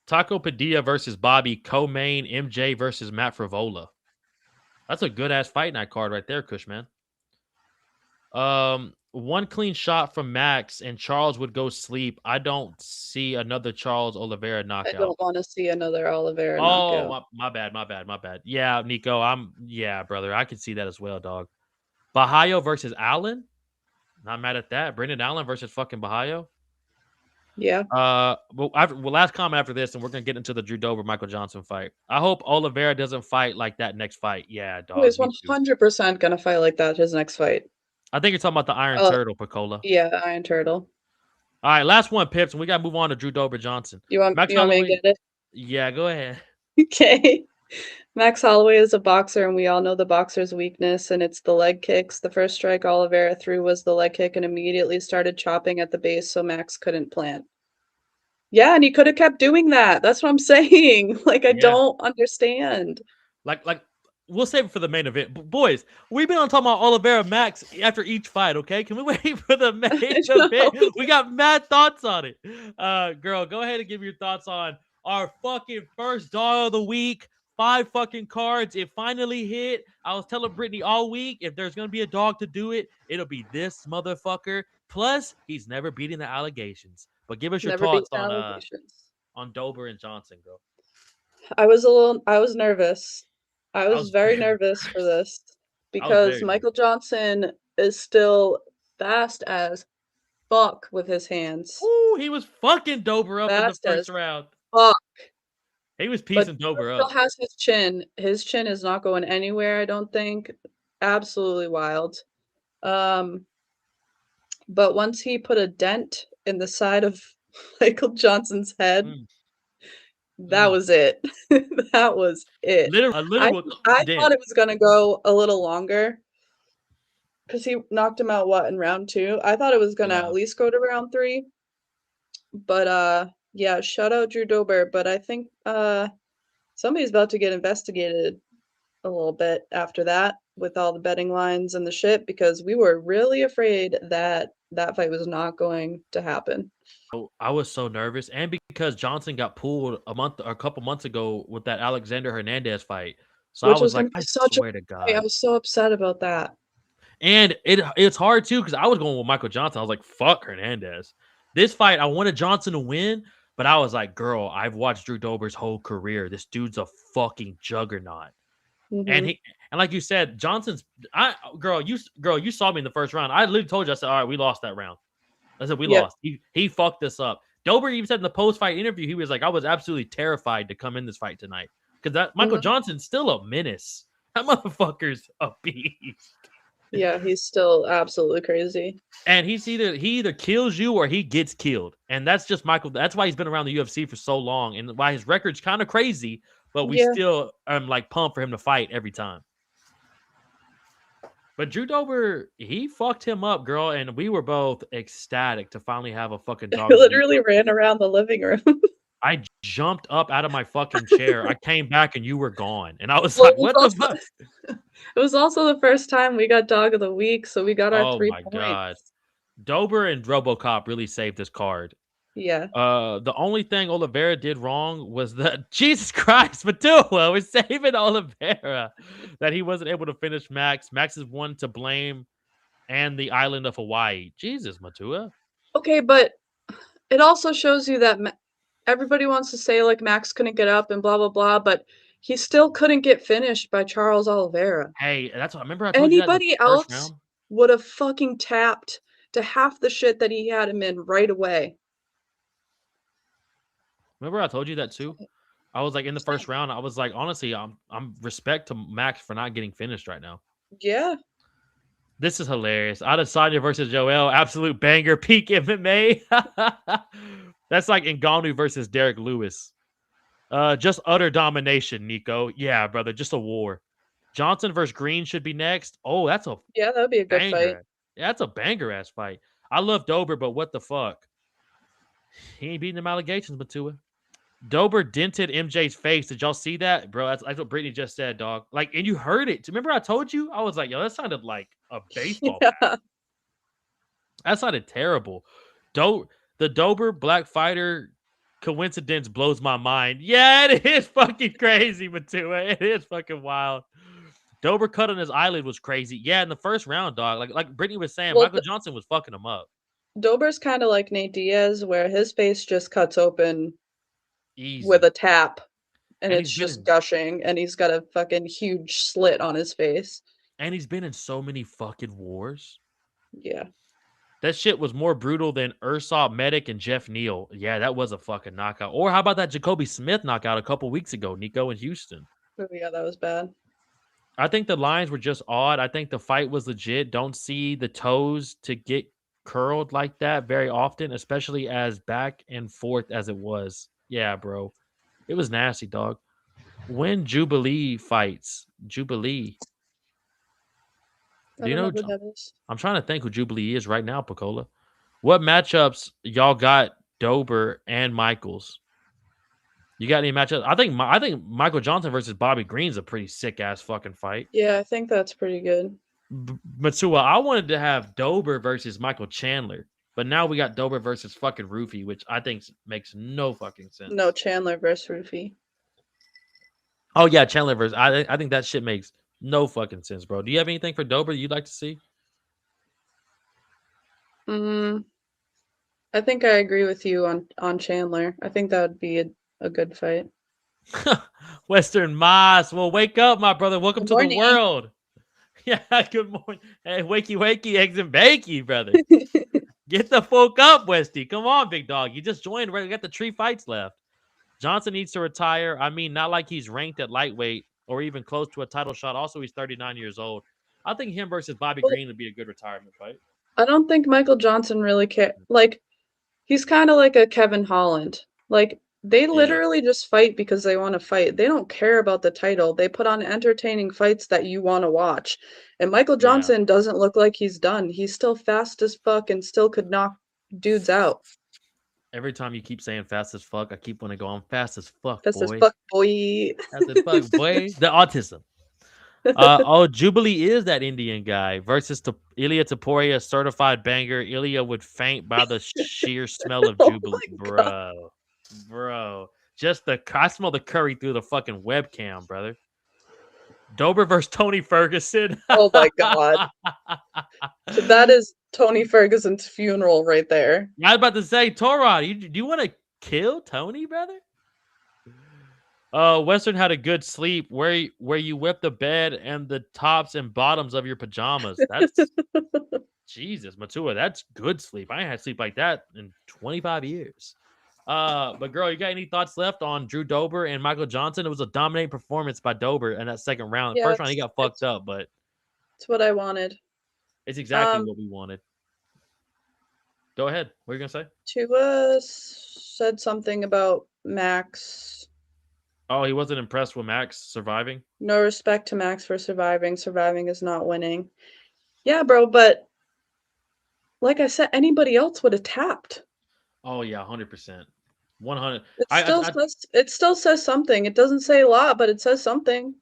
Taco Padilla versus Bobby Co-main, MJ versus Matt Frivola. That's a good ass fight night card right there, Cushman. One clean shot from Max and Charles would go sleep. I don't see another Charles Oliveira I knockout. don't want to see another Oliveira Oh, knockout. my bad, my bad, my bad. Yeah, Nico, yeah, brother. I can see that as well, dog. Bahayo versus Allen. Not mad at that. Brendan Allen versus fucking Bahayo. Yeah, Last comment after this, and we're gonna get into the Drew Dober Michael Johnson fight. I hope Oliveira doesn't fight like that next fight. Yeah, oh, dog. he's Me too. 100% gonna fight like that his next fight. I think you're talking about the Iron Oh, Turtle, Picola. yeah, Iron Turtle. All right, last one, Pips, and we gotta move on to Drew Dober Johnson. Max You want me to Holloway. get it? Yeah, go ahead. Okay. Max Holloway is a boxer, and we all know the boxer's weakness, and it's the leg kicks. The first strike Oliveira threw was the leg kick and immediately started chopping at the base so Max couldn't plant. Yeah, and he could have kept doing that. That's what I'm saying. Like, I Yeah, don't understand. like we'll save it for the main event. But boys, we've been on talking about Oliveira Max after each fight. Okay, can we wait for the main I event? know. We got mad thoughts on it. Girl, go ahead and give your thoughts on our fucking first dog of the week. 5 fucking cards. It finally hit. I was telling Brittany all week if there's gonna be a dog to do it, it'll be this motherfucker. Plus, he's never beating the allegations. But give us your Never beat thoughts allegations. on Dober and Johnson, girl. I was nervous. I I was was very very nervous for nervous. this I was because very Michael nervous. Johnson is still fast as fuck with his hands. Ooh, he was fucking Dober up in the Fast first as round. fuck. He was But piecing Dober Dober still up. has his chin. His chin is not going anywhere, I don't think. Absolutely wild. Um, but once he put a dent in the side of Michael Johnson's head, Mm, that mm. was it. That was it. Literally, a I literal I thought dent. it was gonna go a little longer because he knocked him out, what, in round 2? I thought it was gonna at Yeah. least go to round 3, but, yeah, shout out Drew Dober, but I think, somebody's about to get investigated a little bit after that with all the betting lines and the shit because we were really afraid that that fight was not going to happen, Oh, I was so nervous, and because Johnson got pulled a month or a couple months ago with that Alexander Hernandez fight, so I which was was like, gonna be I such a swear to fight. I God. was so upset about that. And it's hard too because I was going with Michael Johnson. I was like, fuck Hernandez. This fight, I wanted Johnson to win, but I was like, girl, I've watched Drew Dober's whole career. This dude's a fucking juggernaut. And Mhm. he and like you said, Johnson's I girl, you saw me in the first round. I literally told you, I said, all right, we lost that round. I said, we Yep. lost. He fucked us up. Dober even said in the post-fight interview, he was like, I was absolutely terrified to come in this fight tonight. Because that Michael Mhm. Johnson's still a menace. That motherfucker's a beast. Yeah, he's still absolutely crazy. And he either kills you or he gets killed. And that's just Michael. That's why he's been around the UFC for so long and why his record's kind of crazy, but we Yeah. still like pumped for him to fight every time. But Drew Dober, he fucked him up, girl, and we were both ecstatic to finally have a fucking I dog of the week. literally ran around the living room. I jumped up out of my fucking chair. I came back and you were gone. And I was Well, like, what the fuck? it was also the first time we got dog of the week, so we got our Oh 3 my God. points. Dober and Robocop really saved this card. Yeah. The only thing Oliveira did wrong was that Jesus Christ, Matua was saving Oliveira that he wasn't able to finish Max. Max is one to blame and the island of Hawaii. Jesus, Matua. Okay, but it also shows you that everybody wants to say, like, Max couldn't get up and blah, blah, blah, but he still couldn't get finished by Charles Oliveira. Hey, that's what I remember I told you that in the Anybody first else round. would have fucking tapped to half the shit that he had him in right away. Remember I told you that too? I was like in the first round, I was like, honestly, I'm respect to Max for not getting finished right now. Yeah. This is hilarious. Adesanya versus Joel, absolute banger, peak MMA. That's like Ngannou versus Derek Lewis. Just utter domination, Nico. Yeah, brother, just a war. Johnson versus Green should be next. Oh, that's a Yeah, that would be a good fight. banger. Yeah, that's a banger ass fight. I love Dober, but what the fuck? He ain't beating them allegations, Matua. Dober dented MJ's face. Did y'all see that, bro? That's what Brittany just said, dog. Like, and you heard it. Remember, I told you. I was like, yo, that sounded like a baseball bat. Yeah. That sounded terrible. The Dober Black Fighter coincidence blows my mind. Yeah, it is fucking crazy, Matua. It is fucking wild. Dober cut on his eyelid was crazy. Yeah, in the first round, dog. Like Brittany was saying, Well, Michael Johnson was fucking him up. Dober's kind of like Nate Diaz, where his face just cuts open with Easy. a tap, and And it's he's been just in gushing, and he's got a fucking huge slit on his face. and he's been in so many fucking wars. Yeah. That shit was more brutal than Ursop Medic and Jeff Neal. Yeah, that was a fucking knockout. Or how about that Jacoby Smith knockout a couple weeks ago, Nico in Houston? Oh, yeah, that was bad. I think the lines were just odd. I think the fight was legit. Don't see the toes to get curled like that very often, especially as back and forth as it was. Yeah, bro. It was nasty, dog. When Jubilee fights, Jubilee. I Do you don't know know? who that is. I'm trying to think who Jubilee is right now, Picola. What matchups y'all got Dober and Michaels? You got any matchups? I think Michael Johnson versus Bobby Green's a pretty sick ass fucking fight. Yeah, I think that's pretty good. Matsua, I wanted to have Dober versus Michael Chandler, but now we got Dober versus fucking Roofy, which I think makes no fucking No, sense. Chandler versus Rufy. Oh yeah, Chandler versus I think that shit makes no fucking sense, bro. Do you have anything for Dober you'd like to see? Mm, I think I agree with you on Chandler. I think that would be a good fight. Western Moss. Well, wake up, my brother. Welcome Good to the morning. world. Yeah, good morning. Hey, wakey, wakey, eggs and bakey, brother. Get the folk up, Westy. Come on, big dog. You just joined. We got the 3 fights left. Johnson needs to retire. I mean, not like he's ranked at lightweight or even close to a title shot. Also, he's 39 years old. I think him versus Bobby Well, Green would be a good retirement fight. I don't think Michael Johnson really like he's kind of like a Kevin Holland. Like they Yeah. literally just fight because they want to fight. They don't care about the title. They put on entertaining fights that you want to watch. And Michael Yeah. Johnson doesn't look like he's done. He's still fast as fuck and still could knock dudes out. Every time you keep saying fast as fuck, I keep wanting to go on fast as fuck, Fast as boy. fuck, boy. Fast as fuck, boy. The autism. Oh, Jubilee is that Indian guy versus Ilya Taporia, certified banger. Ilya would faint by the sheer smell of Oh Jubilee, my god. bro. Just I smell the curry through the fucking webcam, brother. Dober versus Tony Ferguson. Oh my god. That is Tony Ferguson's funeral right there. I was about to say, Torod, do you want to kill Tony, brother? Western had a good sleep where you whip the bed and the tops and bottoms of your pajamas. That's Jesus, Matua. That's good sleep. I ain't had sleep like that in 25 years. But girl, you got any thoughts left on Drew Dober and Michael Johnson? It was a dominating performance by Dober in that second round. Yeah, First round, he got fucked up, but it's what I wanted. it's exactly Um, what we wanted. Go ahead. What are you gonna say? Tua said something about Max. Oh, he wasn't impressed with Max surviving. No respect to Max for surviving. Surviving is not winning. Yeah, bro, but like I said, anybody else would have tapped. Oh yeah, 100%, 100. It I, still I says it still says something. It doesn't say a lot, but it says something.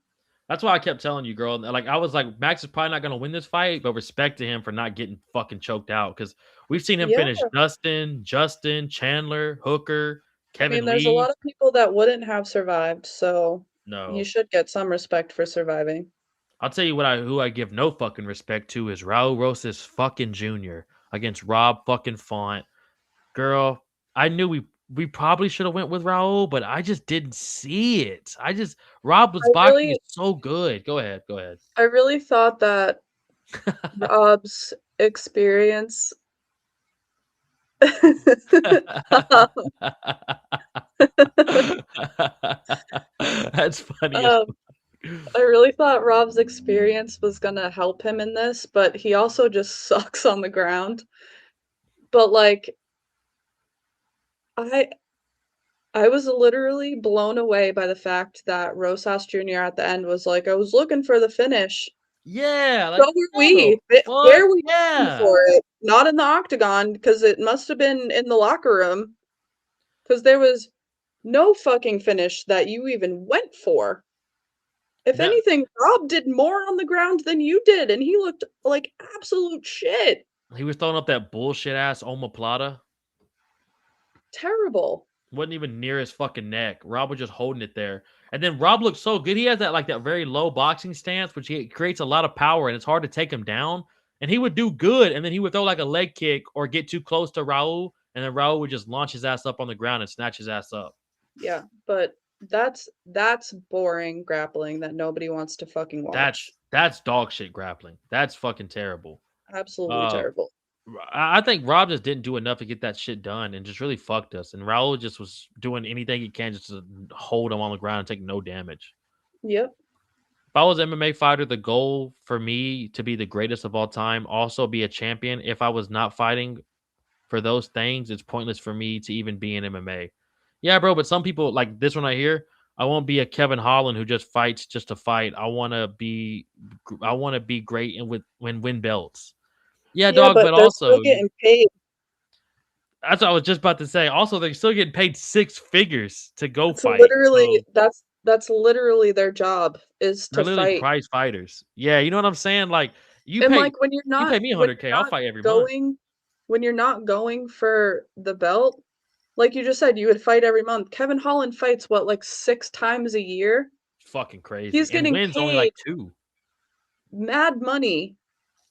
That's why I kept telling you, girl. Like I was like, Max is probably not gonna win this fight, but respect to him for not getting fucking choked out because we've seen him Yeah. finish Dustin, Justin, Chandler, Hooker, I mean, Kevin there's a Lee. lot of people that wouldn't have survived, so you No, should get some respect for surviving. I'll tell you who I give no fucking respect to is Raul Rosas fucking Jr. against Rob fucking Font. Girl, I knew we probably should have went with Raul, but I just didn't see it. Rob's I boxing is really so good. Go ahead, go ahead. I really thought that Rob's experience That's funny as um, fuck. I really thought Rob's experience was gonna help him in this, but he also just sucks on the ground. But, like, I I was literally blown away by the fact that Rosas Jr. at the end was like, "I was looking for the finish." Yeah, So like, were how the we. Where fuck? were you looking Yeah. for it? Not in the octagon, because it must have been in the locker room, because there was no fucking finish that you even went for. If That anything, Rob did more on the ground than you did, and he looked like absolute shit. he was throwing up that bullshit ass omoplata. Terrible. Wasn't even near his fucking neck. Rob was just holding it there. And then Rob looked so good. He has that like that very low boxing stance, which he creates a lot of power, and it's hard to take him down. And he would do good, and then he would throw like a leg kick or get too close to Raul, and then Raul would just launch his ass up on the ground and snatch his ass up. Yeah, but that's boring grappling that nobody wants to fucking watch. That's dog shit grappling. That's fucking terrible. Absolutely Uh, terrible. I think Rob just didn't do enough to get that shit done, and just really fucked us. And Raul just was doing anything he can just to hold him on the ground and take no damage. Yep. If I was an MMA fighter, the goal for me to be the greatest of all time, also be a champion. If I was not fighting for those things, it's pointless for me to even be in MMA. Yeah, bro, but some people like this one right here. I won't be a Kevin Holland who just fights just to fight. I want to be great and win belts. Yeah, Yeah, dog, but but they're still also getting paid. that's what I was just about to say. Also, they're still getting paid six figures to go It's fight. literally So that's literally their job is they're to literally fight. prize fighters. Yeah, you know what I'm saying? Like And like you pay me when 100K, you're I'll not fight every month. going when you're not going for the belt, like you just said, you would fight every month. Kevin Holland fights what, like 6 times a year? Fucking crazy. He's And getting wins only like paid two. mad money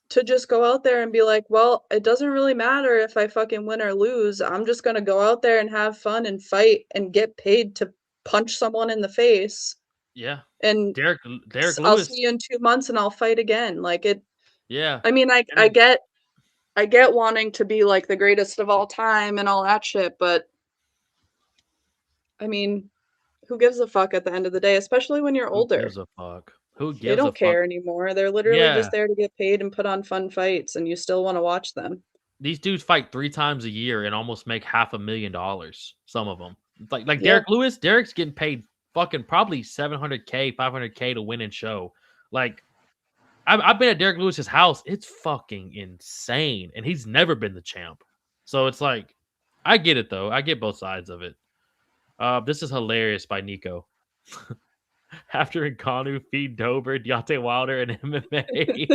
to just go out there and be like, "Well, it doesn't really matter if I fucking win or lose. I'm just gonna go out there and have fun and fight and get paid to punch someone in the face, Yeah. and Derek I'll see Lewis. you in 2 months and I'll fight again." Like it Yeah. I mean, And then I get wanting to be like the greatest of all time and all that shit, but I mean, who gives a fuck at the end of the day, especially when you're who older. gives a fuck? Who They gives a don't fuck? care anymore. They're literally just Yeah. there to get paid and put on fun fights, and you still wanna watch them. These dudes fight 3 times a year and almost make $500,000. Some of them. It's like Yeah. Derek Lewis. Derek's getting paid fucking probably 700K, 500K to win and show. Like I've been at Derek Lewis's house. It's fucking insane, and he's never been the champ. So it's like, I get it though. I get both sides of it. This is hilarious by Nico. After Ngannou feed Dober, Deontay Wilder, and MMA.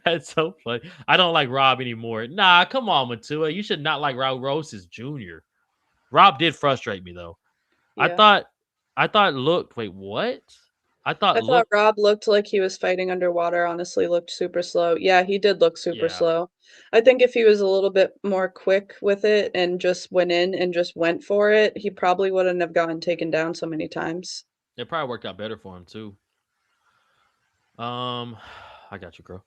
That's so funny. I don't like Rob anymore. Nah, come on, Matua. You should not like Raul Rosas Jr. Rob did frustrate me though. I Yeah. thought, I thought looked. Wait, what? I thought I thought looked. Rob looked like he was fighting underwater, honestly, looked super slow. Yeah, he did look super Yeah, slow. I think if he was a little bit more quick with it and just went in and just went for it, he probably wouldn't have gotten taken down so many times. it probably worked out better for him too. Um, I got you, girl.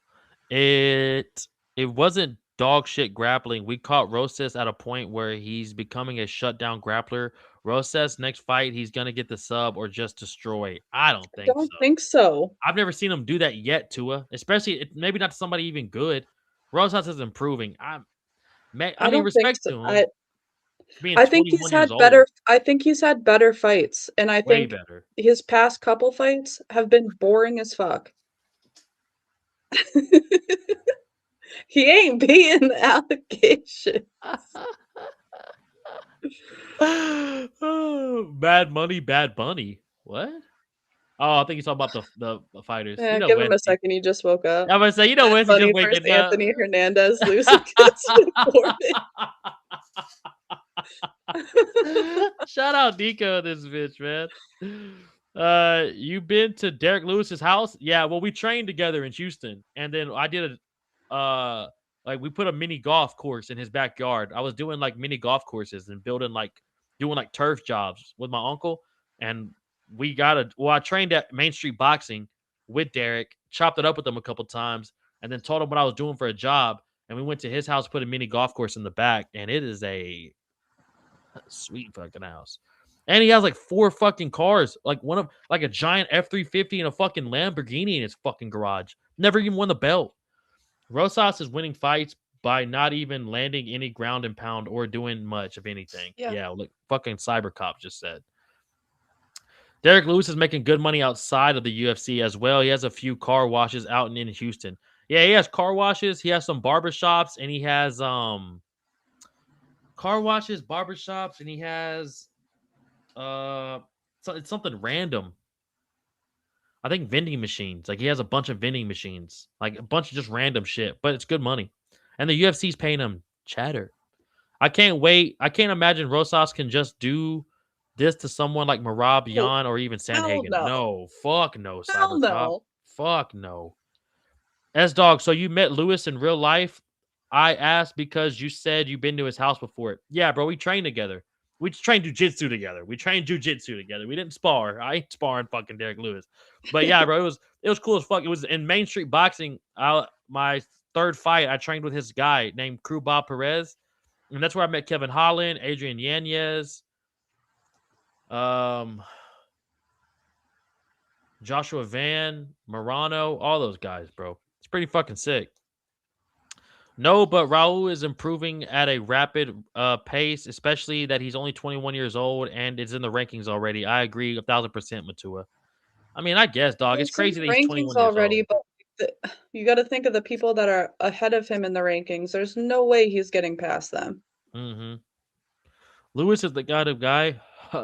It it wasn't dog shit grappling. We caught Rosas at a point where he's becoming a shutdown grappler. Rosas next fight, he's gonna get the sub or just destroy. I don't I think don't so. think so. I've never seen him do that yet, Tua. Especially maybe not to somebody even good. Rosas is improving. I I mean, don't think respect so. to him being I think he's 21 years had old. better fights, and I Way think better. his past couple fights have been boring as fuck. He ain't beating the allegation. Bad money, bad bunny. What? Oh, I think he's talking about the fighters. You know, Give him a Wesley. second, he just woke up. I'm gonna say, you know, Bad Wesley just Bunny versus waking up. Anthony Hernandez losing gets reported. Shout out Nico, this bitch, man. You been to Derek Lewis's house? Yeah, well, we trained together in Houston, and then I did like we put a mini golf course in his backyard. I was doing like mini golf courses and doing like turf jobs with my uncle, and I trained at Main Street Boxing with Derek, chopped it up with him a couple times, and then told him what I was doing for a job. And we went to his house, put a mini golf course in the back, and it is a sweet fucking house. And he has like 4 fucking cars, like one of like a giant F-350 and a fucking Lamborghini in his fucking garage. Never even won the belt. Rosas is winning fights by not even landing any ground and pound or doing much of anything. Yeah. Yeah, like fucking Cybercop just said. Derek Lewis is making good money outside of the UFC as well. He has a few car washes out in Houston. Yeah, he has car washes. He has some barbershops, and he has car washes, barbershops, and he has so it's something random. I think vending machines. Like he has a bunch of vending machines, like a bunch of just random shit, but it's good money. And the UFC's paying him chatter. I can't wait. I can't imagine Rosas can just do this to someone like Marab Oh, Yan or even hell Sandhagen. no. No, fuck no, Hell Cybercop. no. Fuck no. S Dog, so you met Lewis in real life? I asked because you said you've been to his house before. Yeah, bro, we trained together. We trained jujitsu together. We trained jujitsu together. We didn't spar. I ain't sparring fucking Derek Lewis. But yeah, bro, it was cool as fuck. It was in Main Street Boxing. My third fight, I trained with his guy named Crew Bob Perez. And that's where I met Kevin Holland, Adrian Yanez, um, Joshua Van, Morano, all those guys, bro. It's pretty fucking sick. No, but Raul is improving at a rapid pace, especially that he's only 21 years old and is in the rankings already. I agree 1,000%, Matua. I mean, I guess, dog. It's He's in crazy that the he's rankings 21 years already, old. but you got to think of the people that are ahead of him in the rankings. There's no way he's getting past them. Mm-hmm. Lewis is the kind of guy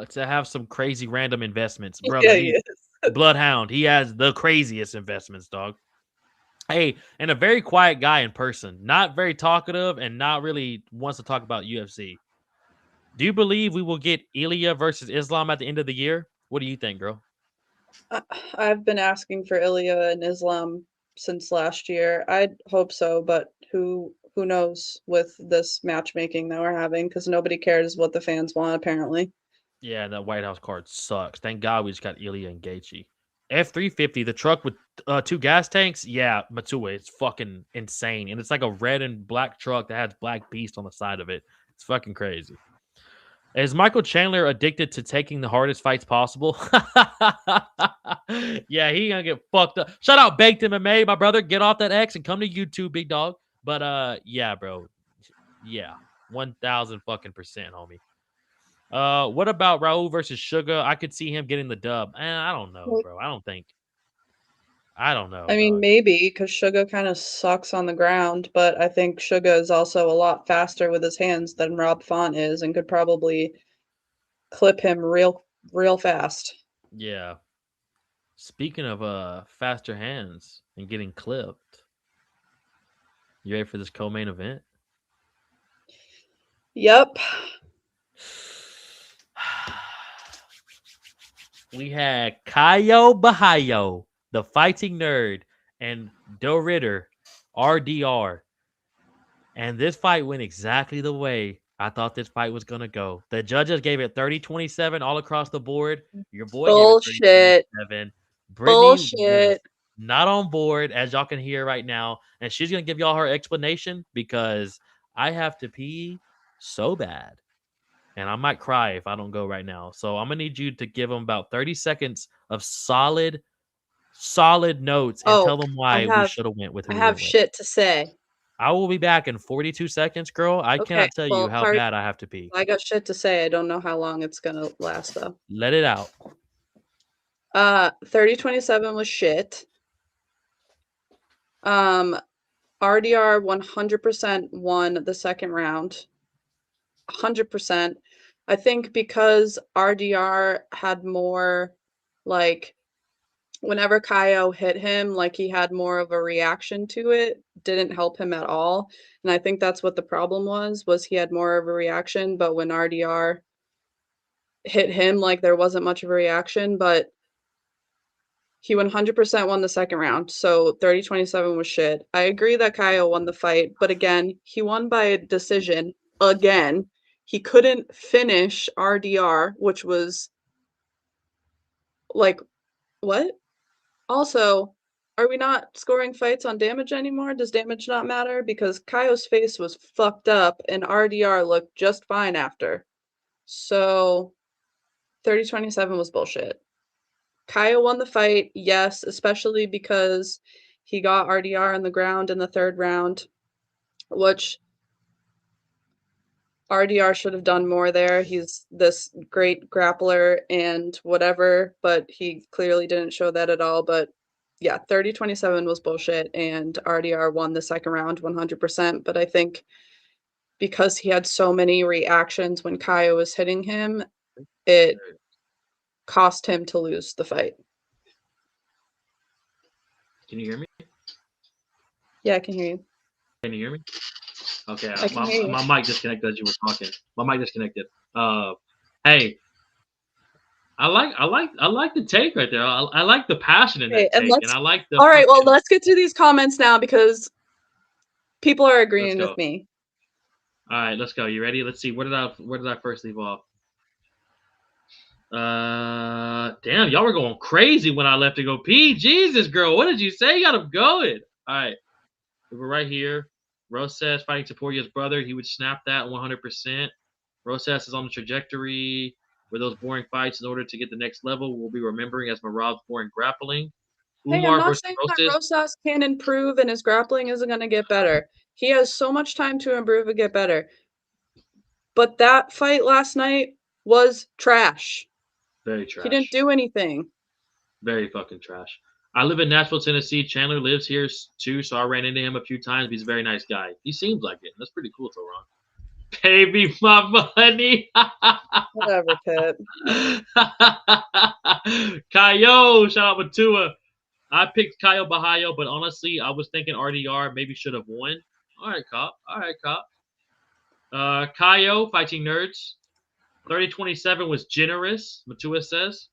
to have some crazy random investments, brother. Yeah, he He is. Bloodhound. He has the craziest investments, dog. Hey, and a very quiet guy in person, not very talkative, and not really wants to talk about UFC. Do you believe we will get Ilya versus Islam at the end of the year? What do you think, girl? I, I've been asking for Ilya and Islam since last year. I'd hope so, but who knows with this matchmaking that we're having because nobody cares what the fans want apparently. Yeah, that White House card sucks. Thank God we just got Ilya and Gaethje. F-350, the truck with 2 gas tanks. Yeah, Matsue, it's fucking insane, and it's like a red and black truck that has Black Beast on the side of it. It's fucking crazy. Is Michael Chandler addicted to taking the hardest fights possible? Yeah, he gonna get fucked up. Shout out Baked MMA, my brother. Get off that X and come to YouTube, big dog. But yeah, bro. Yeah, 1,000 fucking percent, homie. What about Raul versus Sugar? I could see him getting the dub. I don't know, Well, bro. I don't think. I don't know, I mean, dog. maybe because Suga kind of sucks on the ground, but I think Suga is also a lot faster with his hands than Rob Font is and could probably clip him real fast. Yeah. Speaking of faster hands and getting clipped, you ready for this co-main event? Yep. We had Kaio Bahayo, the fighting nerd, and Do Ritter, RDR. And this fight went exactly the way I thought this fight was going to go. The judges gave it 30-27 all across the board. Your boy gave it Bullshit. 30-27. Brittany was Bullshit. not on board, as y'all can hear right now. And she's going to give y'all her explanation because I have to pee so bad. And I might cry if I don't go right now. So I'm going to need you to give them about 30 seconds of solid notes and Oh, tell them I why we have should have went with I who we have went with. shit to say. I will be back in 42 seconds, girl. I Okay, cannot tell you well, how bad I have to pee. I got shit to say. I don't know how long it's gonna last though. Let it out. 30-27 was shit. RDR 100% won the second round. 100%. I think because RDR had more, like, whenever Kaio hit him, like, he had more of a reaction to it, didn't help him at all, and I think that's what the problem was he had more of a reaction, but when RDR hit him, like, there wasn't much of a reaction, but he 100% won the second round, so 30-27 was shit. I agree that Kaio won the fight, but again, he won by a decision again. He couldn't finish RDR, which was like, what? Also, are we not scoring fights on damage anymore? Does damage not matter? Because Kaio's face was fucked up and RDR looked just fine after. So 30-27 was bullshit. Kaya won the fight, yes, especially because he got RDR on the ground in the 3rd round, which RDR should have done more there. He's this great grappler and whatever, but he clearly didn't show that at all. But yeah, 30-27 was bullshit, and RDR won the 2nd round 100%. But I think because he had so many reactions when Kaya was hitting him, it cost him to lose the fight. Can you hear me? Yeah, I can hear you. Can you hear me? Okay, I can hear you. my mic disconnected as you were talking. My mic disconnected. Hey, I like the take right there. I like the passion in Okay, that and take, and I like the all right, well, fucking. let's get to these comments now because people are Let's agreeing go. with me. All right, let's go. You ready? Let's see. Where did I first leave off? Damn, y'all were going crazy when I left to go pee. Jesus, girl, what did you say? You got him going. All right, we're right here. Rosas fighting Taporia's brother. He would snap that 100%. Rosas is on the trajectory where those boring fights, in order to get the next level, we'll be remembering as Marav's boring grappling. Hey, I'm Umar not versus saying that Rosas. Rosas can improve and his grappling isn't going to get better. He has so much time to improve and get better. But that fight last night was trash. Very He didn't trash. do anything. Very fucking trash. I live in Nashville, Tennessee. Chandler lives here too, so I ran into him a few times. He's a very nice guy. He seems like it. That's pretty cool, Toron. Pay me my money. Whatever, Pip. Kayo, shout out Matua. I picked Kayo Bahayo, but honestly, I was thinking RDR maybe should have won. All right, cop. All right, cop. Kayo, Fighting Nerds. 30-27 was generous, Matua says.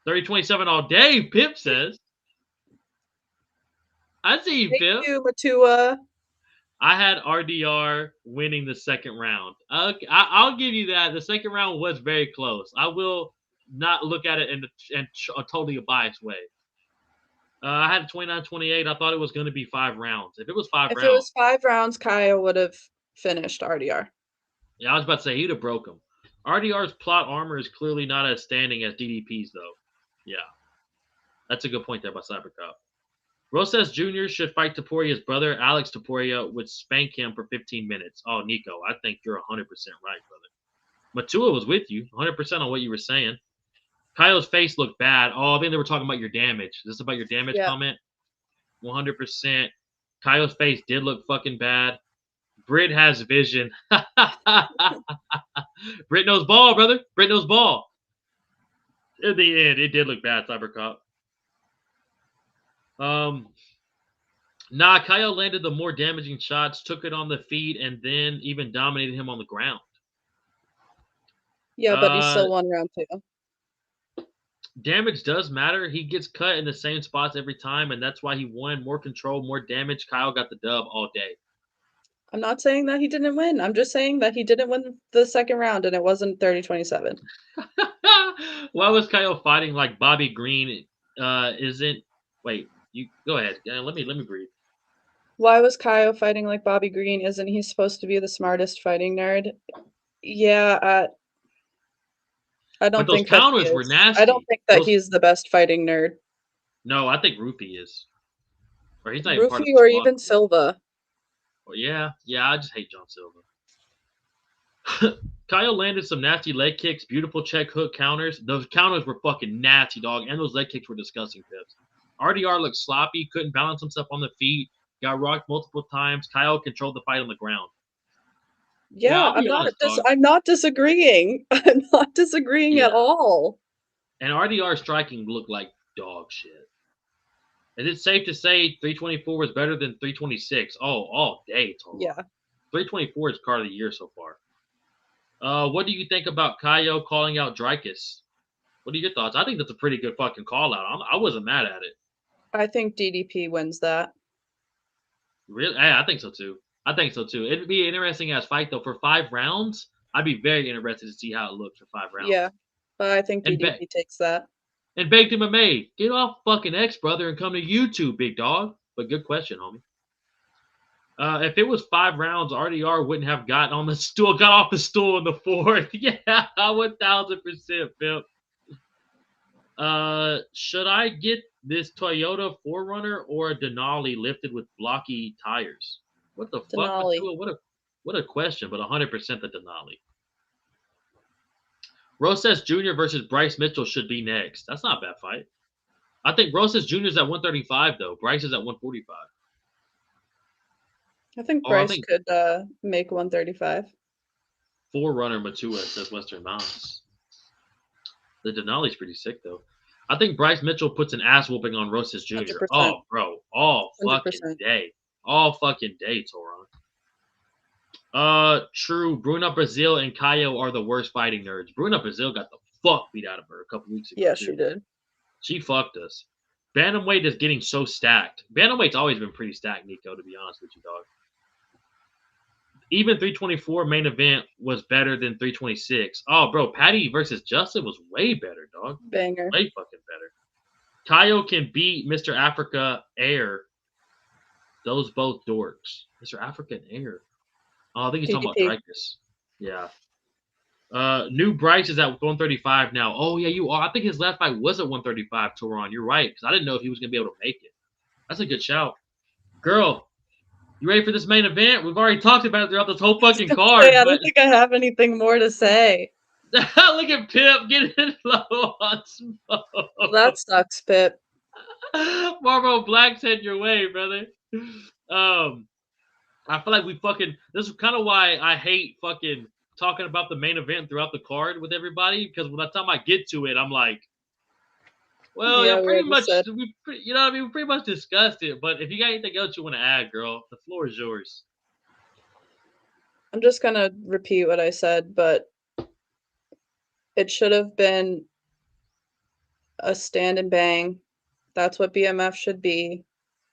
30-27 all day, Pip says. I see you, Thank Pip. you, Matua. I had RDR winning the 2nd round. I'll give you that. The 2nd round was very close. I will not look at it in a totally biased way. I had 29-28. I thought it was going to be 5 rounds. If it was 5 If it rounds, was 5 rounds, Kaya would have finished RDR. yeah, I was about to say he'd have broke him. RDR's plot armor is clearly not as standing as DDP's, though. Yeah, that's a good point there by Cybercop. Rosas Jr. should fight Taporia's brother. Alex Taporia would spank him for 15 minutes. Oh, Nico, I think you're 100% right, brother. Matua was with you, 100% on what you were saying. Kyle's face looked bad. Oh, I think they were talking about your damage. Is this about your damage comment? 100%. Kyle's face did look fucking bad. Britt has vision. Britt knows ball, brother. Britt knows ball. In the end, it did look bad, Cybercop. Nah, Kyle landed the more damaging shots, took it on the feet, and then even dominated him on the ground. Yeah, but he still won round 2. Damage does matter. He gets cut in the same spots every time, and that's why he won. More control, more damage. Kyle got the dub all day. I'm not saying that he didn't win. I'm just saying that he didn't win the 2nd round, and it wasn't 30-27. Why was Kyle fighting like Bobby Green? Isn't wait? You go ahead. Let me breathe. Why was Kyle fighting like Bobby Green? Isn't he supposed to be the smartest fighting nerd? Yeah, I don't But those think that he counters were is. I don't nasty. think that he's the best fighting nerd. No, I think Rupee is, or he's not even part of Rufy the or squad. even Silva. Well, yeah, I just hate John Silva. Kyle landed some nasty leg kicks, beautiful check hook counters. Those counters were fucking nasty, dog, and those leg kicks were disgusting, Pips. RDR looked sloppy, couldn't balance himself on the feet, got rocked multiple times. Kyle controlled the fight on the ground. Yeah, I'll be honest, dog. I'm not disagreeing. I'm not disagreeing at all. And RDR striking looked like dog shit. Is it safe to say 324 was better than 326? Oh, all day, Tola. Yeah. 324 is card of the year so far. What do you think about Kaio calling out Drykus? What are your thoughts? I think that's a pretty good fucking call out. I wasn't mad at it. I think DDP wins that. Really? Yeah, I think so too. It'd be an interesting ass fight though. For 5 rounds, I'd be very interested to see how it looks for 5 rounds. Yeah, but I think DDP takes that. And Baked MMA, get off fucking X, brother, and come to YouTube, big dog. But good question, homie. If it was 5 rounds, RDR wouldn't have gotten on the stool, got off the stool in the fourth. Yeah, 1000%, Phil. Should I get this Toyota 4Runner or a Denali lifted with blocky tires? What the fuck, Denali. Matua? What a question, but 100% the Denali. Rosas Jr. versus Bryce Mitchell should be next. That's not a bad fight. I think Rosas Jr. is at 135 though. Bryce is at 145. I think Oh, I Bryce think could make 135. 4Runner Matua says Western Mouse. The Denali's pretty sick though. I think Bryce Mitchell puts an ass whooping on Rosas Jr. 100%. Oh, bro, all fucking 100%. day, Toron. True. Bruna Brazil and Kaio are the worst fighting nerds. Bruna Brazil got the fuck beat out of her a couple weeks ago Yeah, too. she did. She fucked us. Bantamweight is getting so stacked. Bantamweight's always been pretty stacked, Nico, to be honest with you, dog. Even 324 main event was better than 326. Oh, bro, Patty versus Justin was way better, dog. Banger. Way fucking better. Kaio can beat Mr. Africa Air. Those both dorks. Mr. Africa and Air. Oh, I think he's talking about DDP. Dreykus. Yeah. New Bryce is at 135 now. Oh yeah, you are. I think his last fight was at 135. Toron, you're right, because I didn't know if he was gonna be able to make it. That's a good shout, girl. You ready for this main event? We've already talked about it throughout this whole fucking card. I don't think I have anything more to say. Look at Pip getting low on smoke. Well, that sucks, Pip. Marvel Black's head your way, brother. I feel like we fucking. This is kind of why I hate fucking talking about the main event throughout the card with everybody, because by the time I get to it, I'm like, well, Yeah, yeah, we pretty already much. said. You know what I mean? We pretty much discussed it. But if you got anything else you want to add, girl, the floor is yours. I'm just gonna repeat what I said, but it should have been a stand and bang. That's what BMF should be.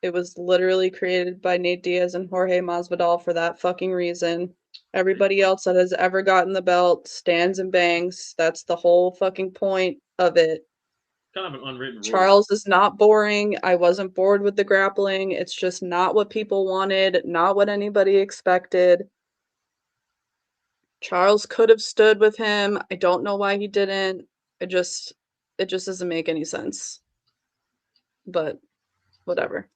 It was literally created by Nate Diaz and Jorge Masvidal for that fucking reason. Everybody else that has ever gotten the belt stands and bangs. That's the whole fucking point of it. Kind of an unwritten rule. Charles is not boring. I wasn't bored with the grappling. It's just not what people wanted, not what anybody expected. Charles could have stood with him. I don't know why he didn't. It just doesn't make any sense. But whatever.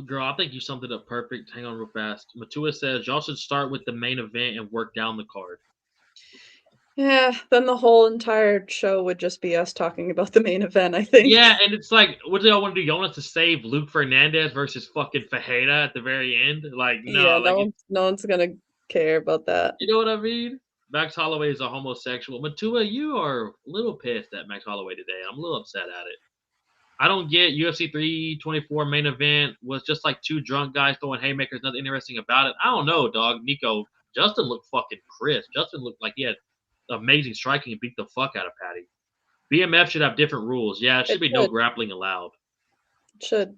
Girl, I think you summed it up perfect. Hang on real fast. Matua says y'all should start with the main event and work down the card. Yeah, then the whole entire show would just be us talking about the main event, I think. Yeah, and it's like, what do y'all want to do? Y'all want us to save Luke Fernandez versus fucking Fajeda at the very end? Like, no, Yeah, like no one's gonna care about that. you know what I mean? Max Holloway is a homosexual. Matua, you are a little pissed at Max Holloway today. I'm a little upset at it. I don't get UFC 324 main event was just like two drunk guys throwing haymakers. Nothing interesting about it. I don't know, dog. Nico, Justin looked fucking crisp. Justin looked like he had amazing striking and beat the fuck out of Patty. BMF should have different rules. Yeah, it should be no grappling allowed. It should.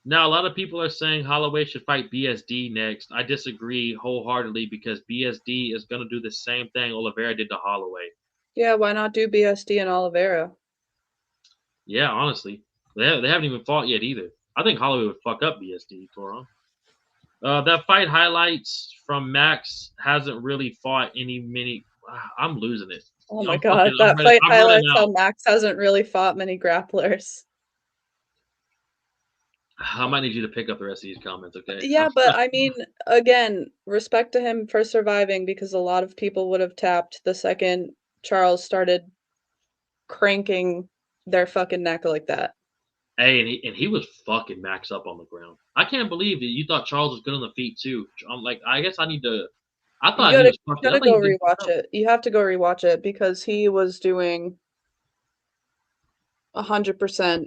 Now, a lot of people are saying Holloway should fight BSD next. I disagree wholeheartedly because BSD is going to do the same thing Oliveira did to Holloway. Yeah, why not do BSD and Oliveira? Yeah, honestly. They haven't even fought yet either. I think Holloway would fuck up BSD, Toron. That fight highlights from Max hasn't really fought many. I'm losing it. Oh my god, that fight highlights how Max hasn't really fought many grapplers. I might need you to pick up the rest of these comments, okay? Yeah, but I mean, again, respect to him for surviving because a lot of people would have tapped the second Charles started cranking their fucking neck like that. Hey, and he was fucking Max up on the ground. I can't believe that you thought Charles was good on the feet too. I'm like, I guess I need to. I thought he was fucking. You gotta go rewatch it. You have to go rewatch it because he was doing 100%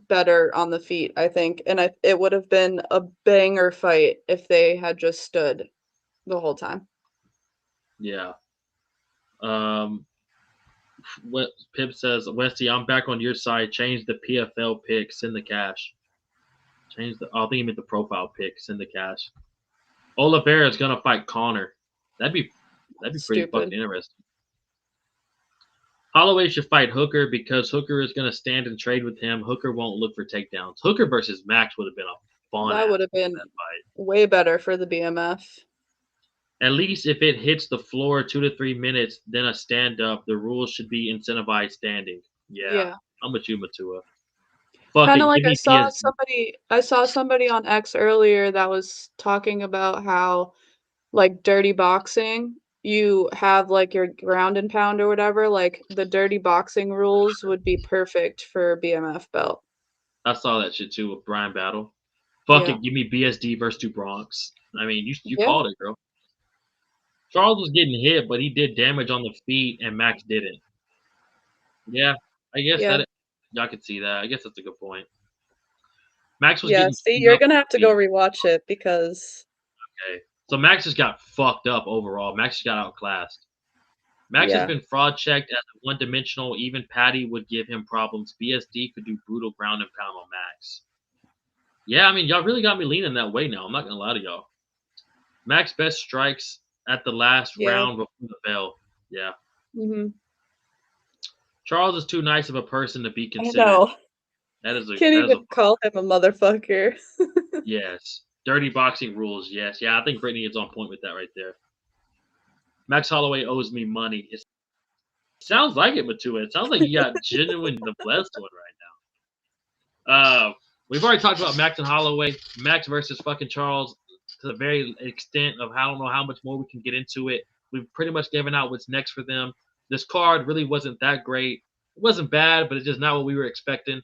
better on the feet, I think, and it would have been a banger fight if they had just stood the whole time. Yeah. What Pip says, Westy, I'm back on your side. Change the PFL pick, send the cash. Change the. I think he meant the profile pick, send the cash. Oliveira is gonna fight Connor. That'd be pretty fucking interesting. Holloway should fight Hooker because Hooker is gonna stand and trade with him. Hooker won't look for takedowns. Hooker versus Max would have been a fun That ass would have been fight. way better for the BMF. At least if it hits the floor 2 to 3 minutes, then a stand up. The rules should be incentivized standing. Yeah, Yeah. I'm with you, Matua. Fuck Kinda it, like give me PSD. I saw somebody on X earlier that was talking about how, like, dirty boxing, you have, like, your ground and pound or whatever, like, the dirty boxing rules would be perfect for BMF belt. I saw that shit too with Brian Battle. Fuck Yeah. it, give me BSD versus two Bronx. I mean, you Yeah. called it, girl. Charles was getting hit, but he did damage on the feet, and Max didn't. Yeah, I guess Yeah. that y'all could see that. I guess that's a good point. Max was Yeah, getting see, beat you're up gonna on have to the go feet. rewatch it because Okay, so Max just got fucked up overall. Max just got outclassed. Max has yeah. been fraud checked as a one-dimensional. Even Patty would give him problems. BSD could do brutal ground and pound on Max. Yeah, I mean, y'all really got me leaning that way now. I'm not gonna lie to y'all. Max best strikes at the last Yeah. round before the bell. Yeah. Mhm. Charles is too nice of a person to be I considered. know. Can't That is a even call him a motherfucker. yes. Dirty boxing rules, yes. Yeah, I think Brittany is on point with that right there. Max Holloway owes me money. It sounds like it, Matua. It sounds like you got genuine the blessed one right now. We've already talked about Max and Holloway. Max versus fucking Charles to the very extent of I don't know how much more we can get into it. We've pretty much given out what's next for them. This card really wasn't that great. It wasn't bad, but it's just not what we were expecting.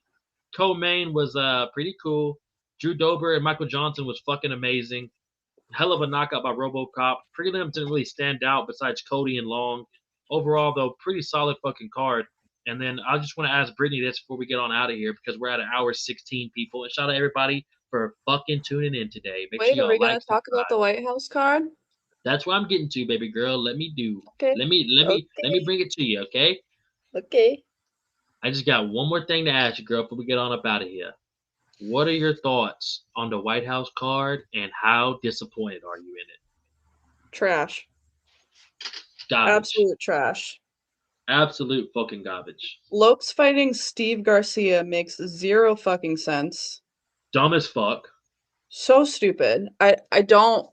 Co-main was pretty cool. Drew Dober and Michael Johnson was fucking amazing. Hell of a knockout by RoboCop. Prelims didn't really stand out besides Cody and Long. Overall, though, pretty solid fucking card. And then I just want to ask Brittany this before we get on out of here because we're at an hour 16, people. And shout out everybody for fucking tuning in today. Make sure Wait, are y'all we like, gonna talk subscribe. about the White House card? That's what I'm getting to, baby girl. Let me do. Okay. Let me Okay. bring it to you, okay? Okay. I just got one more thing to ask you, girl, before we get on up out of here. What are your thoughts on the White House card and how disappointed are you in it? Trash. Garbage. Absolute trash. Absolute fucking garbage. Lopes fighting Steve Garcia makes zero fucking sense. Dumb as fuck. So stupid. I don't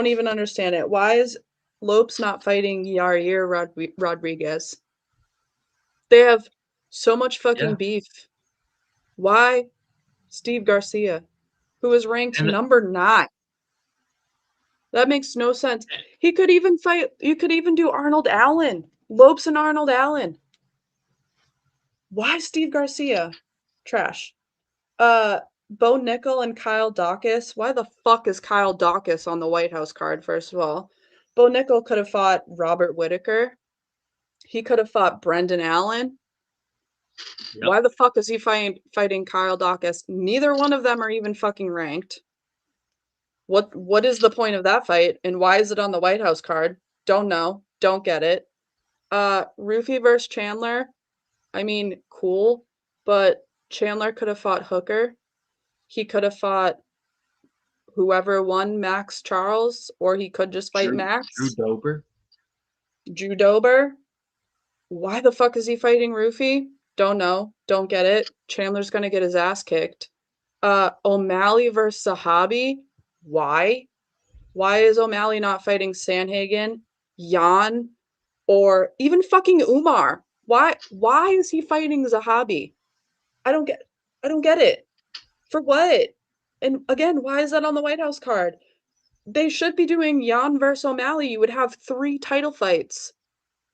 even understand it. Why is Lopes not fighting Yair Rodriguez? They have so much fucking Yeah. beef. Why Steve Garcia, who is ranked And number 9? That makes no sense. He could even fight you could even do Arnold Allen. Lopes and Arnold Allen. Why Steve Garcia? Trash. Uh, Bo Nickel and Kyle Dawkins. Why the fuck is Kyle Dawkins on the White House card, first of all? Bo Nickel could have fought Robert Whitaker. He could have fought Brendan Allen. yep. Why the fuck is he fighting Kyle Dawkins? Neither one of them are even fucking ranked. What is the point of that fight? And why is it on the White House card? Don't know. Don't get it. Rufy versus Chandler. I mean, cool, but Chandler could have fought Hooker. He could have fought whoever won Max Charles, or he could just fight Drew Max. Dober. Judober. Why the fuck is he fighting Rufy? Don't know. Don't get it. Chandler's gonna get his ass kicked. O'Malley versus Sahabi. Why? Why is O'Malley not fighting Sanhagen, Jan, or even fucking Umar? Why is he fighting Zahabi? I don't get I don't get it. For what? And again, why is that on the White House card? They should be doing Jan versus O'Malley. You would have 3 title fights.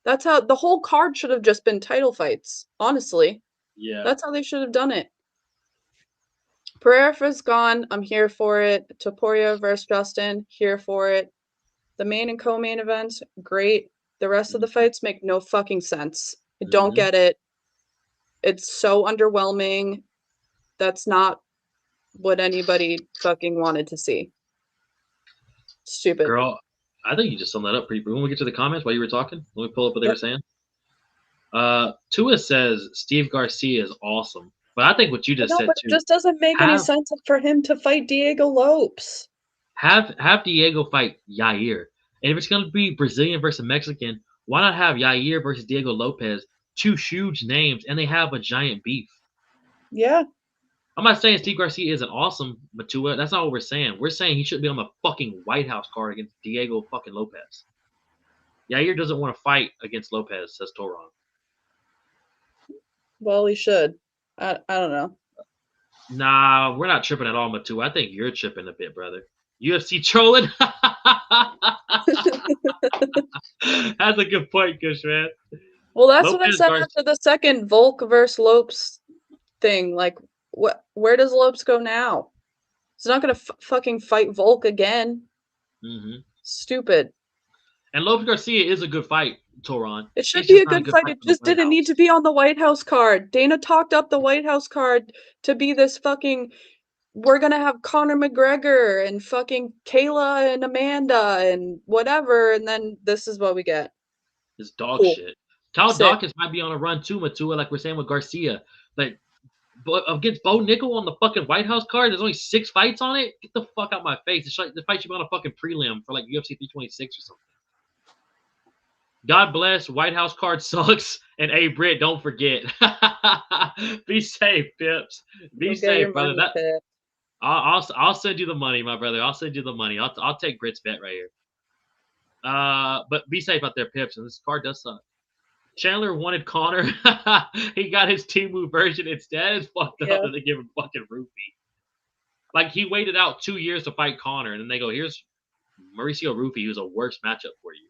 That's how the whole card should have just been title fights, honestly. Yeah. That's how they should have done it. Pereira's gone. I'm here for it. Topuria versus Justin, here for it. The main and co-main events, great. The rest of the fights make no fucking sense. I don't Mm-hmm. get it. It's so underwhelming. That's not what anybody fucking wanted to see. Stupid. Girl, I think you just summed that up pretty. When we get to the comments while you were talking, let me pull up what they were Yep. saying. Tua says Steve Garcia is awesome, but I think what you I just know, said but it too. just doesn't make any Have sense for him to fight Diego Lopes. have Diego fight Yair, and if it's gonna be Brazilian versus Mexican, why not have Yair versus Diego Lopez? Two huge names, and they have a giant beef. Yeah. I'm not saying Steve Garcia isn't awesome, Matua. That's not what we're saying. We're saying he should be on the fucking White House card against Diego fucking Lopez. Yair doesn't want to fight against Lopez, says Toron. Well, he should. I don't know. Nah, we're not tripping at all, Matua. I think you're tripping a bit, brother. UFC trolling? That's a good point, Kush, man. Well, that's what I Lopez said Garcia. after the second Volk versus Lopes thing. Like, where does Lopes go now? He's not gonna fucking fight Volk again. Mm-hmm. Stupid. And Lopez Garcia is a good fight, Toron. It should It's be just a not a good good fight. fight It for the just White didn't need to House. be on the White House card. Dana talked up the White House card to be this fucking. We're gonna have Conor McGregor and fucking Kayla and Amanda and whatever, and then this is what we get. It's dog Cool. shit. Cal Sick. Dawkins might be on a run too, Matua, like we're saying with Garcia. But against Bo Nickel on the fucking White House card, there's only 6 fights on it. Get the fuck out of my face. The fight should be on a fucking prelim for like UFC 326 or something. God bless. White House card sucks. And A Britt, don't forget. Be safe, Pips. Be Go get your safe, brother. money, Pip. I'll send you the money, my brother. I'll send you the money. I'll take Britt's bet right here. But be safe out there, Pips. And this card does suck. Chandler wanted Connor. He got his Timu version instead. It's fucked up that they give him fucking Rufy. Like he waited out 2 years to fight Connor, and then they go, "Here's Mauricio Rufy, who's a worse matchup for you."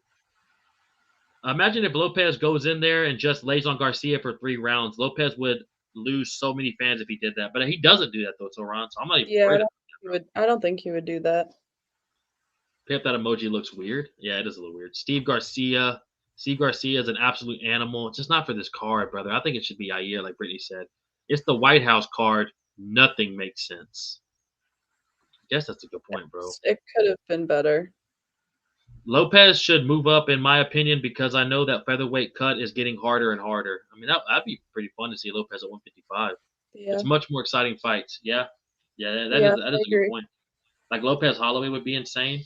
Imagine if Lopez goes in there and just lays on Garcia for 3 rounds. Lopez would lose so many fans if he did that, but he doesn't do that though, Toron. So I'm not even worried about that. I don't think he would do that. Pip, that emoji looks weird. Yeah, it is a little weird. Steve Garcia. Steve Garcia is an absolute animal. It's just not for this card, brother. I think it should be Yair, like Brittany said. It's the White House card. Nothing makes sense. I guess that's a good point, bro. It could have been better. Lopez should move up, in my opinion, because I know that featherweight cut is getting harder and harder. I mean, that'd be pretty fun to see Lopez at 155. Yeah. It's much more exciting fights. Yeah, that is a good point. Like Lopez Holloway would be insane.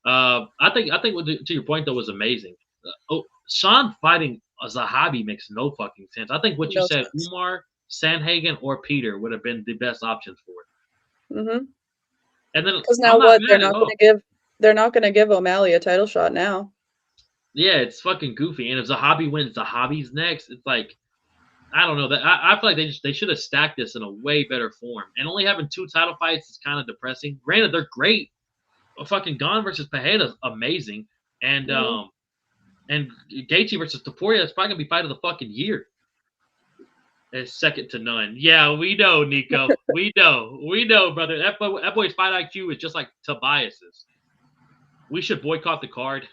I think to your point though was amazing. Sean fighting Zahabi makes no fucking sense. I think what you said, Umar, Sandhagen, or Peter would have been the best options for it. Mm-hmm. And then because now what? They're not gonna give O'Malley a title shot now. Yeah, it's fucking goofy. And if Zahabi wins, Zahabi's next. It's like I don't know that I feel like they should have stacked this in a way better form. And only having 2 title fights is kind of depressing. Granted, they're great. Fucking Gon versus Pereira's amazing, and and Gaethje versus Topuria is probably gonna be fight of the fucking year. It's second to none. Yeah, we know, Nico. we know, brother. That boy's fight IQ is just like Tobias's. We should boycott the card.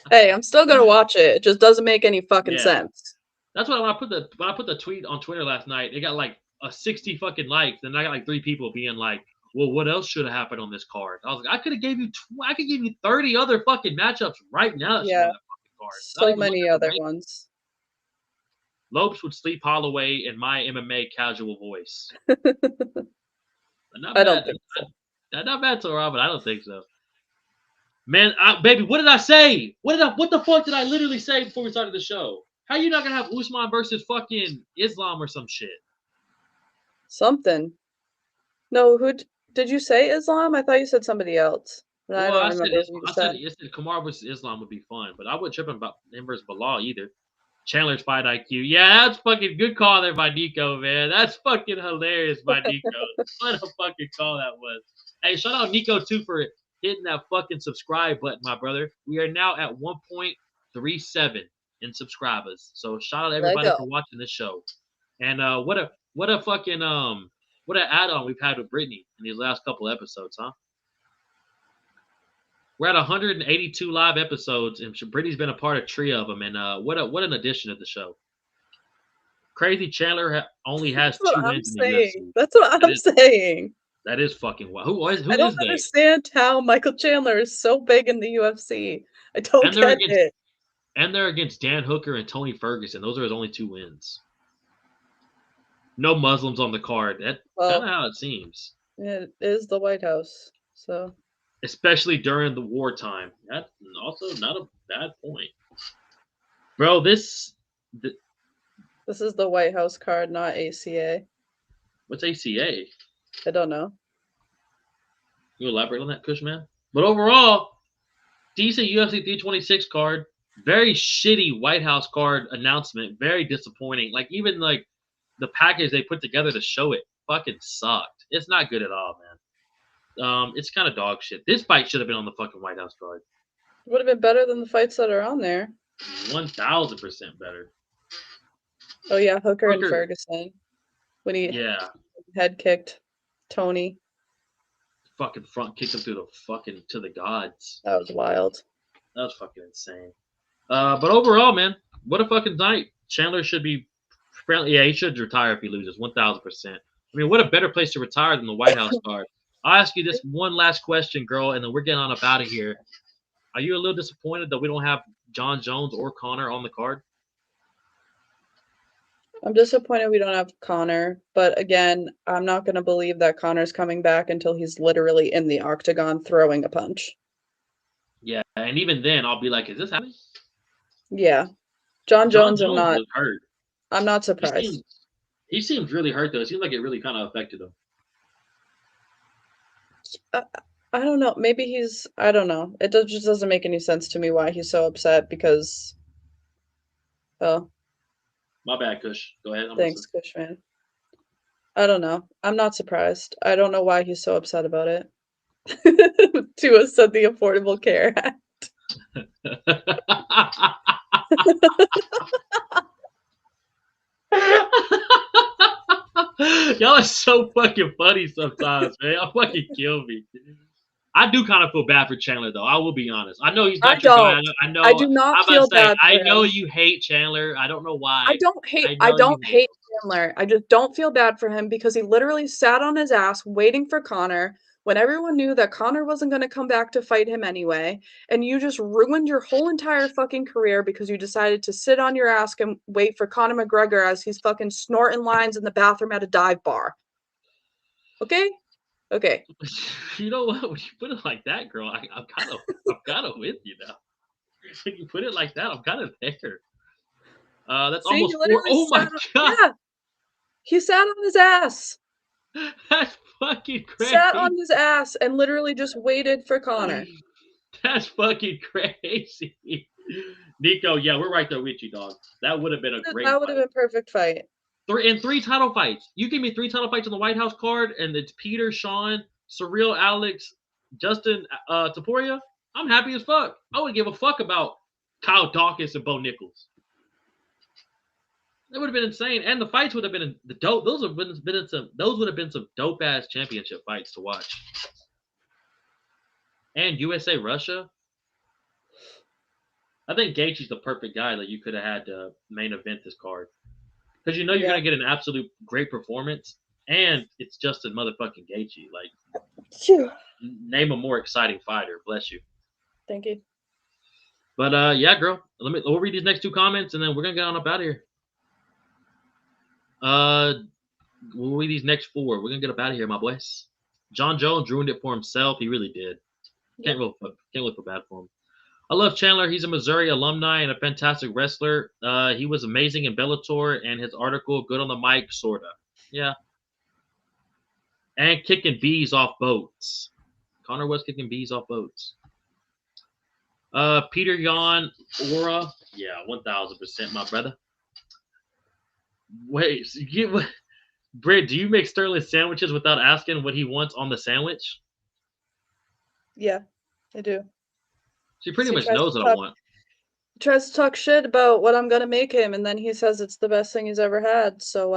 Hey, I'm still gonna watch it. It just doesn't make any fucking sense. That's why when I put the tweet on Twitter last night, it got like a 60 fucking likes, and I got like 3 people being like, well, what else should have happened on this card? I was like, I could give you 30 other fucking matchups right now. Yeah, that card. So many other ones. Lopes would sleep Holloway in my MMA casual voice. I don't think so. Not bad, Torah, but I don't think so. Man, baby, what did I say? What the fuck did I literally say before we started the show? How you not gonna have Usman versus fucking Islam or some shit? Something. No, who did you say Islam? I thought you said somebody else. Well, I don't remember what you said. I said Kamar versus Islam would be fun, but I wouldn't trip about him versus Bilal either. Chandler's fight IQ. Yeah, that's fucking good call there by Nico, man. That's fucking hilarious by Nico. What a fucking call that was. Hey, shout out Nico too for hitting that fucking subscribe button, my brother. We are now at 1.37 in subscribers. So shout out everybody for watching this show. And what a fucking what an add-on we've had with Brittany in these last couple episodes, huh? We're at 182 live episodes, and Brittany's been a part of 3 of them. And what an addition to the show. Crazy Chandler only has 2 wins in the UFC. That's what I'm saying. That is fucking wild. Who I don't understand how Michael Chandler is so big in the UFC. I don't get it. And they're against Dan Hooker and Tony Ferguson. Those are his only 2 wins. No Muslims on the card. That's kind of how it seems. It is the White House, so. Especially during the wartime. That's also not a bad point. Bro, this is the White House card, not ACA. What's ACA? I don't know. You elaborate on that, Kush man? But overall, decent UFC 326 card. Very shitty White House card announcement. Very disappointing. Like even like the package they put together to show it fucking sucked. It's not good at all, man. It's kind of dog shit. This fight should have been on the fucking White House card. Would have been better than the fights that are on there. 1000% better. Oh yeah, Hooker and Hooker, Ferguson when he yeah, head kicked Tony. fucking front kicked him through the fucking to the gods. That was wild. That was fucking insane. But overall, man, what a fucking night. Chandler should be, yeah, he should retire if he loses 1000%. I mean, what a better place to retire than the White House card. I'll ask you this one last question, girl, and then we're getting on up out of here. Are you a little disappointed that we don't have John Jones or Connor on the card? I'm disappointed we don't have Connor, but again, I'm not going to believe that Connor's coming back until he's literally in the octagon throwing a punch. Yeah, and even then, I'll be like, is this happening? Yeah. John Jones was hurt. I'm not surprised. He seems really hurt, though. It seems like it really kind of affected him. I don't know. Maybe I don't know. It just doesn't make any sense to me why he's so upset because, oh. My bad, Kush. Go ahead. Thanks, Kush, man. I don't know. I'm not surprised. I don't know why he's so upset about it. Tua said the Affordable Care Act. Y'all are so fucking funny sometimes, man. Y'all fucking kill me. I do kind of feel bad for Chandler, though. I will be honest. I know he's not your guy. I know. I do not feel bad. I know you hate Chandler. I don't know why. I don't hate Chandler. I just don't feel bad for him because he literally sat on his ass waiting for Connor when everyone knew that Connor wasn't going to come back to fight him anyway, and you just ruined your whole entire fucking career because you decided to sit on your ass and wait for Conor McGregor as he's fucking snorting lines in the bathroom at a dive bar. Okay? Okay. You know what? When you put it like that, girl, I'm kind of with you now. When you put it like that, I'm kind of there. That's almost 4. Oh my god! Yeah. He sat on his ass. That's fucking crazy. Sat on his ass and literally just waited for Connor. That's fucking crazy. Nico, yeah, we're right there with you, dog. That would have been a great fight. That would have been a perfect fight. 3 title fights. You give me 3 title fights on the White House card, and it's Peter, Sean, Surreal, Alex, Justin, Taporia. I'm happy as fuck. I wouldn't give a fuck about Kyle Dawkins and Bo Nichols. That would have been insane, and the fights would have been the dope. Those would have been some dope ass championship fights to watch. And USA Russia. I think Gaethje's the perfect guy that you could have had to main event this card. Because you know you're gonna get an absolute great performance, and it's Justin motherfucking Gaethje. Like, name a more exciting fighter. Bless you. Thank you. But yeah, girl. We'll read these next 2 comments, and then we're gonna get on up out of here. We'll read these next 4. We're gonna get up out of here, my boys. John Jones ruined it for himself. He really did. Can't really feel bad for him. I love Chandler. He's a Missouri alumni and a fantastic wrestler. He was amazing in Bellator, and his article, good on the mic, sorta. Yeah. And kicking bees off boats. Connor was kicking bees off boats. Peter Yan, Aura. Yeah, 1000%, my brother. Wait, Britt, do you make Sterling sandwiches without asking what he wants on the sandwich? Yeah, I do. She pretty much knows what I want. He tries to talk shit about what I'm gonna make him, and then he says it's the best thing he's ever had. So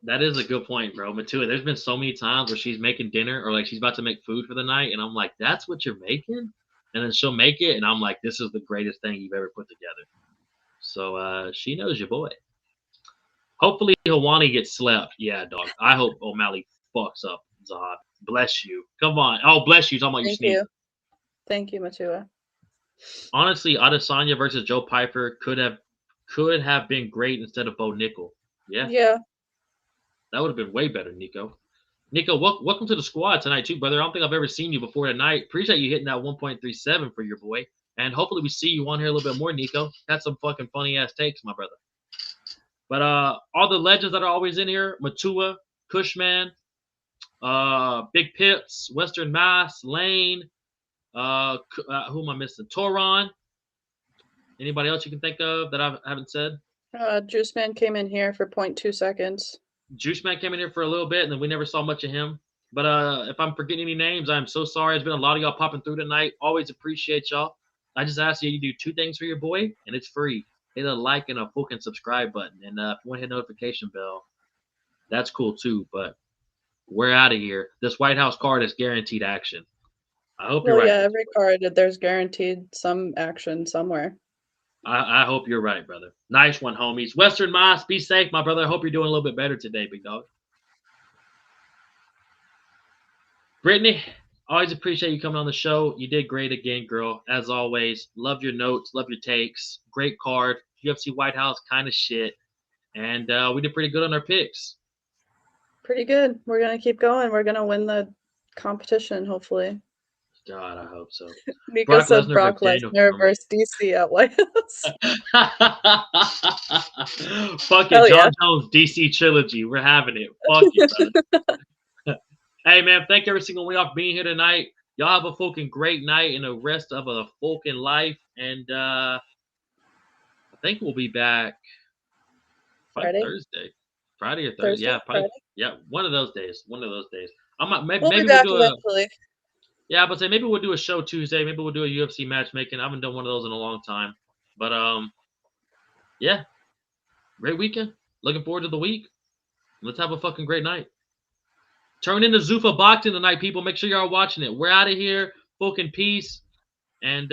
that is a good point, bro. Matua, there's been so many times where she's making dinner or like she's about to make food for the night, and I'm like, "That's what you're making?" And then she'll make it, and I'm like, "This is the greatest thing you've ever put together." So she knows your boy. Hopefully, Helwani gets slept. Yeah, dog. I hope O'Malley fucks up Zahab. Bless you. Come on. Oh, bless you. Talking about your sneeze. Thank you, Matua. Honestly, Adesanya versus Joe Piper could have been great instead of Bo Nickel. Yeah. Yeah. That would have been way better, Nico. Nico, welcome to the squad tonight, too, brother. I don't think I've ever seen you before tonight. Appreciate you hitting that 1.37 for your boy. And hopefully we see you on here a little bit more, Nico. That's some fucking funny-ass takes, my brother. But all the legends that are always in here, Matua, Cushman, Big Pips, Western Mass, Lane. Who am I missing? Toron. Anybody else you can think of that I haven't said? Juice Man came in here for 0.2 seconds. Juice Man came in here for a little bit, and then we never saw much of him. But if I'm forgetting any names, I'm so sorry. There's been a lot of y'all popping through tonight. Always appreciate y'all. I just ask you to do two things for your boy, and it's free. Hit a like and a fucking subscribe button. And if you want to hit notification bell, that's cool too. But we're out of here. This White House card is guaranteed action. I hope you're Well, right. yeah, every card, there's guaranteed some action somewhere. I hope you're right, brother. Nice one, homies. Western Moss, be safe, my brother. I hope you're doing a little bit better today, big dog. Brittany, always appreciate you coming on the show. You did great again, girl. As always, love your notes, love your takes. Great card. UFC White House, kind of shit. And we did pretty good on our picks. Pretty good. We're going to keep going. We're going to win the competition, hopefully. God, I hope so. Mika said Brock Lesnar versus DC at White House. Fuck it, John Jones DC trilogy. We're having it. Fuck it, brother. Hey, man, thank every single one of y'all for being here tonight. Y'all have a fucking great night and the rest of a fucking life. And I think we'll be back Friday? Thursday. Friday or Thursday. Yeah, probably. Friday? Yeah, one of those days. One of those days. Maybe we'll be we'll back do eventually. Yeah, but say maybe we'll do a show Tuesday. Maybe we'll do a UFC matchmaking. I haven't done one of those in a long time. But yeah. Great weekend. Looking forward to the week. Let's have a fucking great night. Turn into Zuffa Boxing tonight, people. Make sure y'all watching it. We're out of here. Fucking peace. And